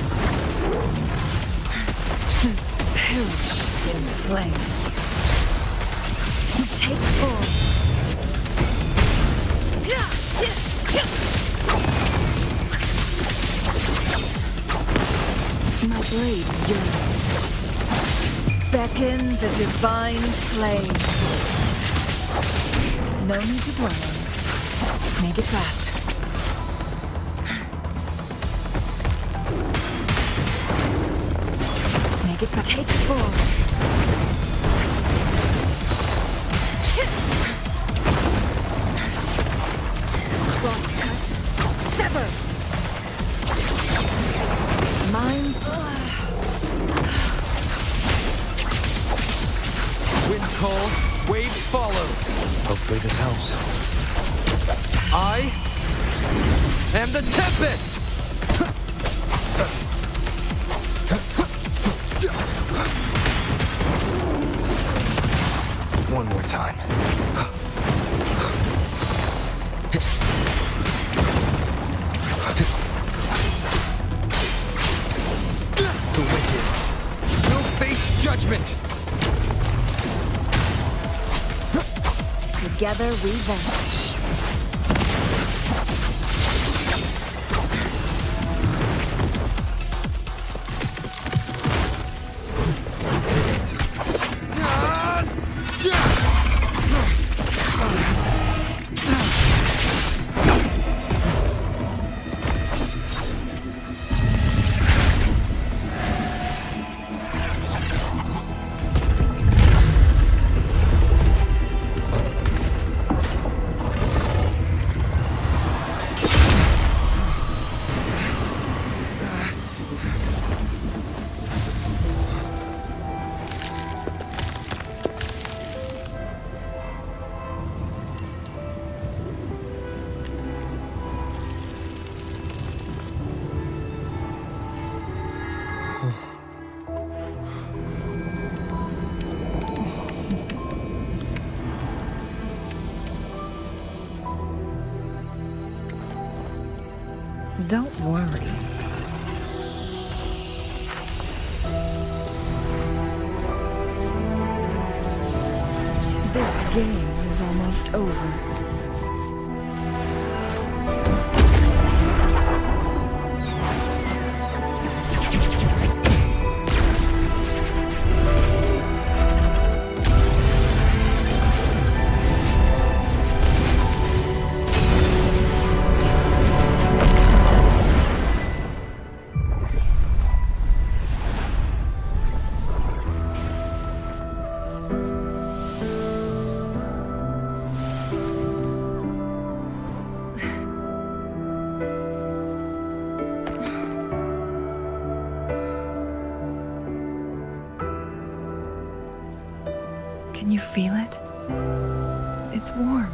Perish in flames. Take 4. My blade yearns. Beckon the divine flames. No need to dwell on it. Make it fast. Make it fast. Take 4. Cross cut. Sever. Mind. Wind calls, waves follow. Hopefully this helps. I am the Tempest! One more time. The wicked will face judgment! Together we vanish. Don't worry. This game is almost over. Can you feel it? It's warm.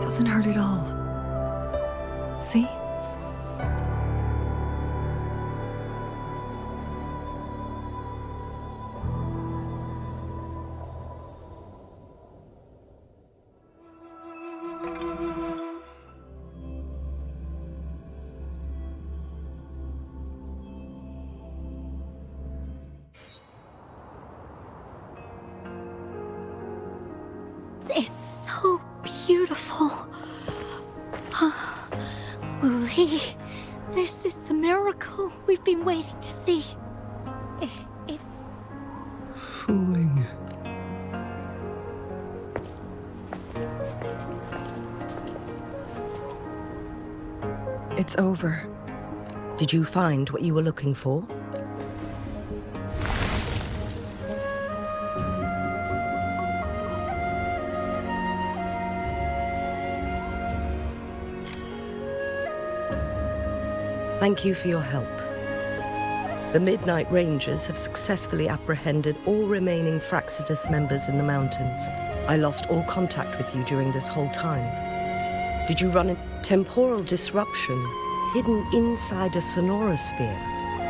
Doesn't hurt at all. See? It's so beautiful. Uli, this is the miracle we've been waiting to see. Fooling. It's over. Did you find what you were looking for? Thank you for your help. The Midnight Rangers have successfully apprehended all remaining Fractsidus members in the mountains. I lost all contact with you during this whole time. Did you run a temporal disruption hidden inside a sonorosphere?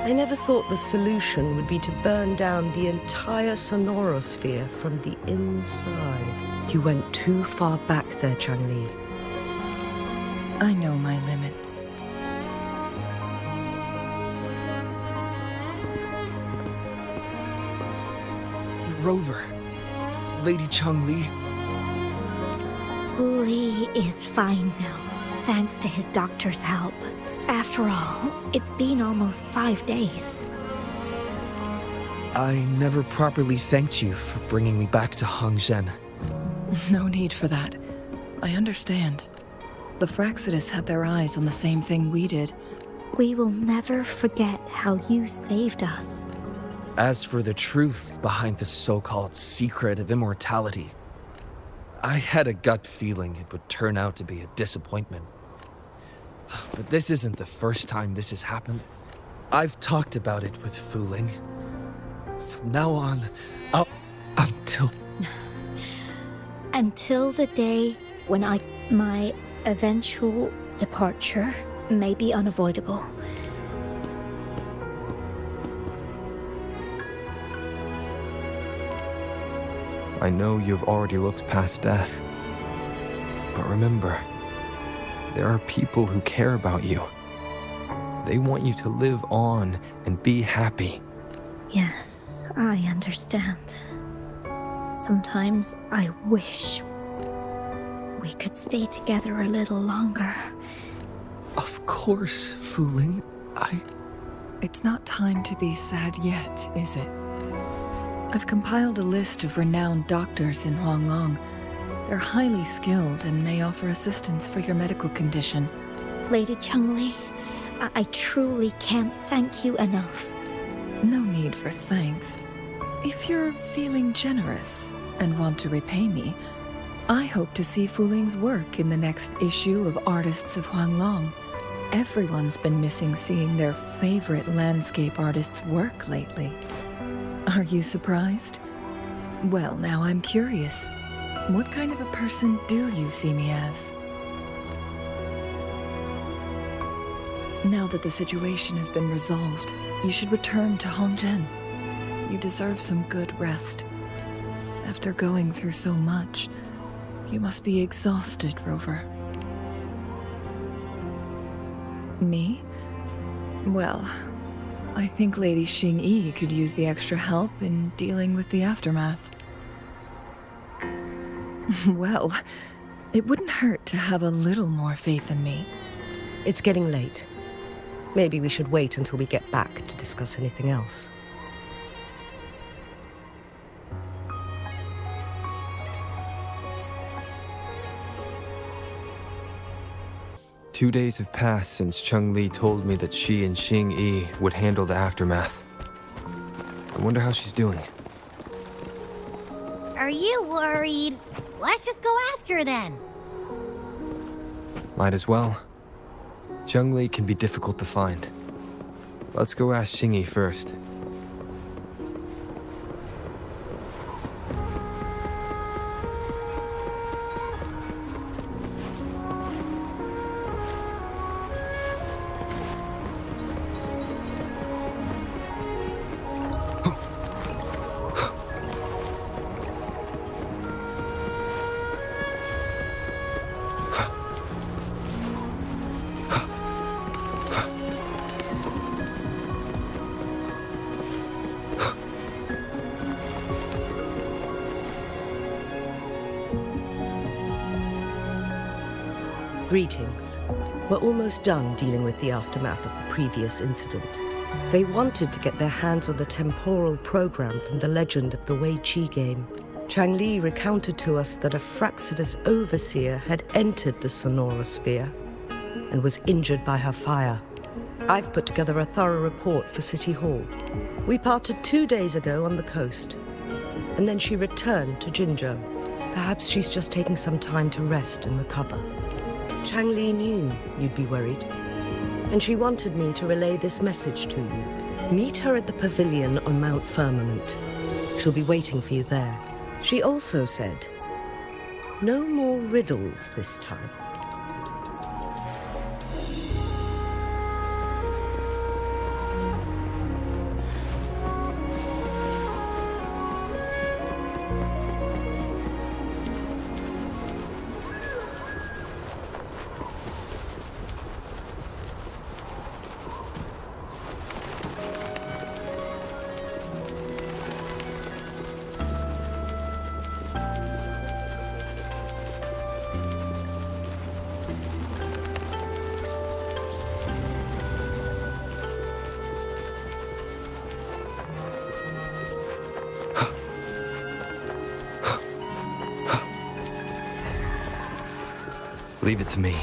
I never thought the solution would be to burn down the entire sonorosphere from the inside. You went too far back there, Chang-Li. I know my limits. Rover. Lady Chang-Li. Uli is fine now, thanks to his doctor's help. After all, it's been almost 5 days. I never properly thanked you for bringing me back to Hongzhen. No need for that. I understand. The Fractsidus had their eyes on the same thing we did. We will never forget how you saved us. As for the truth behind the so-called secret of immortality, I had a gut feeling it would turn out to be a disappointment. But this isn't the first time this has happened. I've talked about it with Fu Ling. From now on, until the day when my eventual departure may be unavoidable. I know you've already looked past death. But remember, there are people who care about you. They want you to live on and be happy. Yes, I understand. Sometimes I wish we could stay together a little longer. Of course, Fu Ling. It's not time to be sad yet, is it? I've compiled a list of renowned doctors in Huanglong. They're highly skilled and may offer assistance for your medical condition. Lady Chang-Li, I truly can't thank you enough. No need for thanks. If you're feeling generous and want to repay me, I hope to see Fu Ling's work in the next issue of Artists of Huanglong. Everyone's been missing seeing their favorite landscape artists work lately. Are you surprised? Well, now I'm curious. What kind of a person do you see me as? Now that the situation has been resolved, you should return to Hongzhen. You deserve some good rest. After going through so much, you must be exhausted, Rover. Me? Well, I think Lady Xing-Yi could use the extra help in dealing with the aftermath. Well, it wouldn't hurt to have a little more faith in me. It's getting late. Maybe we should wait until we get back to discuss anything else. "2 days have passed since Chang-Li told me that she and Xing-Yi would handle the aftermath. I wonder how she's doing. Are you worried? Let's just go ask her then. Might as well. Chang-Li can be difficult to find. Let's go ask Xing-Yi first." Greetings. We're almost done dealing with the aftermath of the previous incident. They wanted to get their hands on the temporal program from the legend of the Wei Qi game. Chang Li recounted to us that a Fraxidus overseer had entered the sonorosphere and was injured by her fire. I've put together a thorough report for City Hall. We parted 2 days ago on the coast, and then she returned to Jinzhou. Perhaps she's just taking some time to rest and recover. Chang Li knew you'd be worried, and she wanted me to relay this message to you. Meet her at the pavilion on Mount Firmament. She'll be waiting for you there. She also said, no more riddles this time. Leave it to me.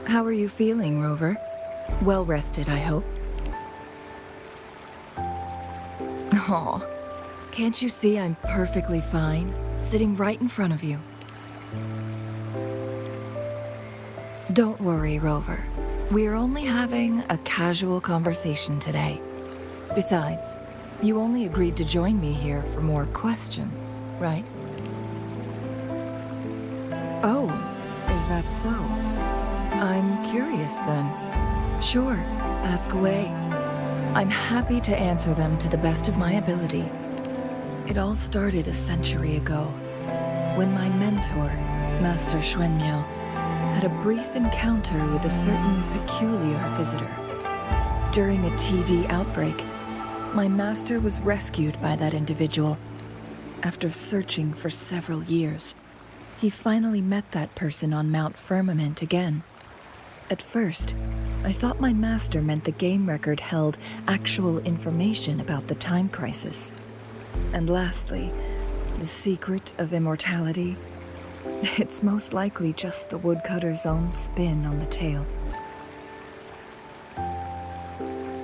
How are you feeling, Rover? Well rested, I hope. Aw, can't you see I'm perfectly fine, sitting right in front of you? Don't worry, Rover. We're only having a casual conversation today. Besides, you only agreed to join me here for more questions, right? Oh, is that so? I'm curious then. Sure, ask away. I'm happy to answer them to the best of my ability. It all started a century ago, when my mentor, Master Xuanmiao, had a brief encounter with a certain peculiar visitor. During a TD outbreak, my master was rescued by that individual. After searching for several years, he finally met that person on Mount Firmament again. At first, I thought my master meant the game record held actual information about the time crisis. And lastly, the secret of immortality. It's most likely just the woodcutter's own spin on the tale.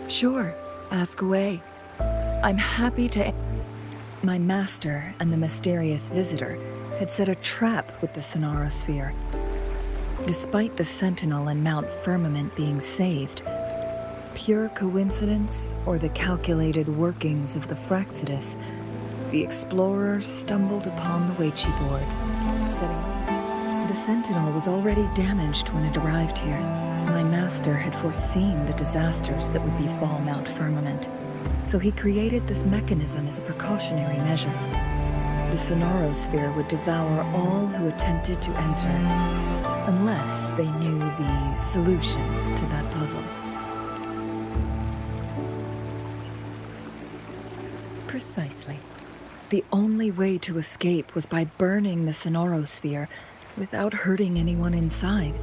Sure, ask away. I'm happy to... My master and the mysterious visitor had set a trap with the sonorosphere. Despite the Sentinel and Mount Firmament being saved, pure coincidence or the calculated workings of the Fraxidus, the explorer stumbled upon the Weiqi board. The Sentinel was already damaged when it arrived here. My master had foreseen the disasters that would befall Mount Firmament, so he created this mechanism as a precautionary measure. The sonorosphere would devour all who attempted to enter, unless they knew the solution to that puzzle. Precisely. The only way to escape was by burning the sonorosphere without hurting anyone inside.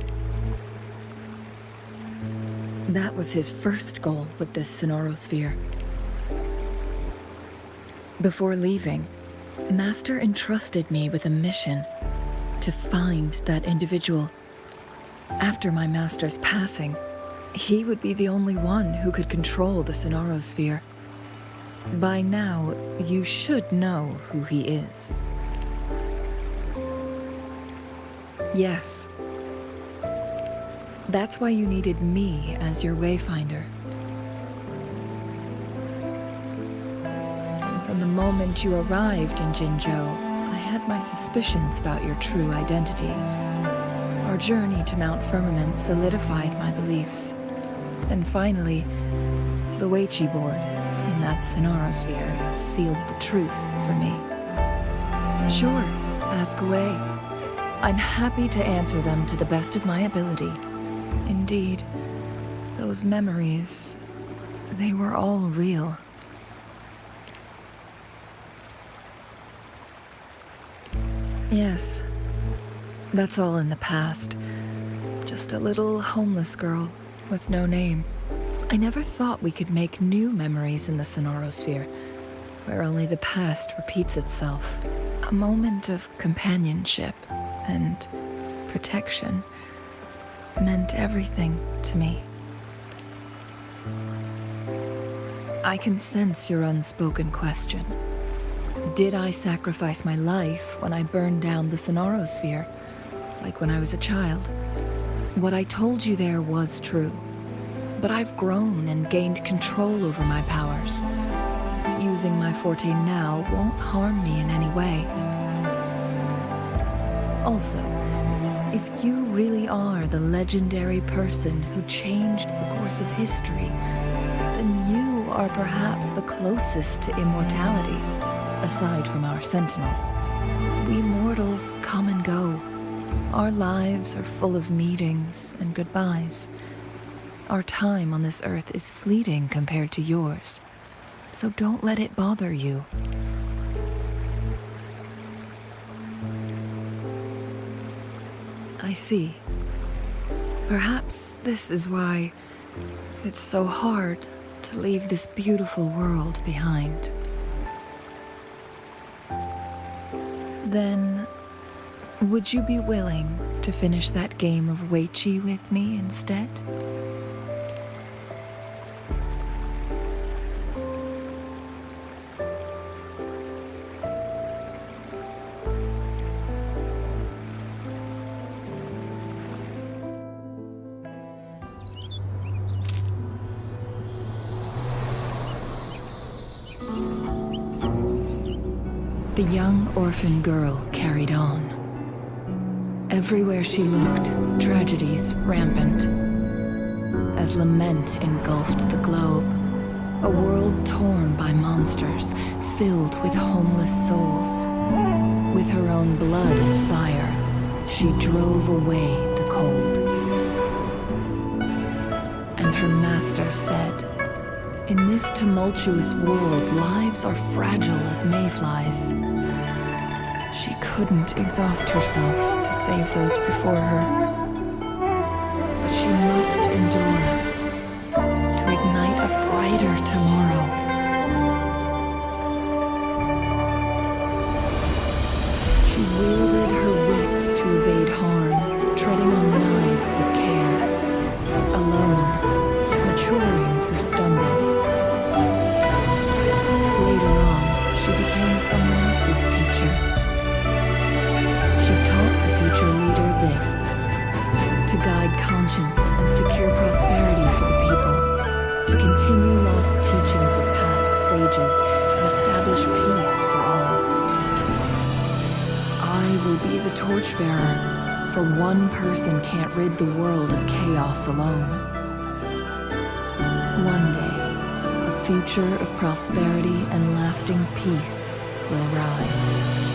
That was his first goal with this sonorosphere. Before leaving, Master entrusted me with a mission to find that individual. After my master's passing, he would be the only one who could control the sonorosphere. By now, you should know who he is. Yes. That's why you needed me as your wayfinder. And from the moment you arrived in Jinzhou, I had my suspicions about your true identity. Our journey to Mount Firmament solidified my beliefs. And finally, the Weiqi board in that Sonorosphere sealed the truth for me. Sure, ask away. I'm happy to answer them to the best of my ability. Indeed, those memories, they were all real. Yes, that's all in the past. Just a little homeless girl with no name. I never thought we could make new memories in the Sonorosphere, where only the past repeats itself. A moment of companionship and protection meant everything to me. I can sense your unspoken question. Did I sacrifice my life when I burned down the Sonorosphere, like when I was a child? What I told you there was true, but I've grown and gained control over my powers. Using my forte now won't harm me in any way. Also, if you really are the legendary person who changed the course of history, then you are perhaps the closest to immortality, aside from our sentinel. We mortals come and go. Our lives are full of meetings and goodbyes. Our time on this earth is fleeting compared to yours, so don't let it bother you. I see. Perhaps this is why it's so hard to leave this beautiful world behind. Then, would you be willing to finish that game of Weiqi with me instead? The young orphan girl carried on. Everywhere she looked, tragedies rampant. As Lament engulfed the globe, a world torn by monsters, filled with homeless souls. With her own blood as fire, she drove away the cold. And her master said, "In this tumultuous world, lives are fragile as mayflies." She couldn't exhaust herself to save those before her. But she must endure to ignite a brighter tomorrow. She wielded her wits to evade harm, treading on knives with care. Alone, maturing through stumbles. Later on, she became someone else's teacher. She taught the future leader this: to guide conscience and secure prosperity for the people, to continue lost teachings of past sages and establish peace for all. I will be the torchbearer, for one person can't rid the world of chaos alone. One day, a future of prosperity and lasting peace will arrive.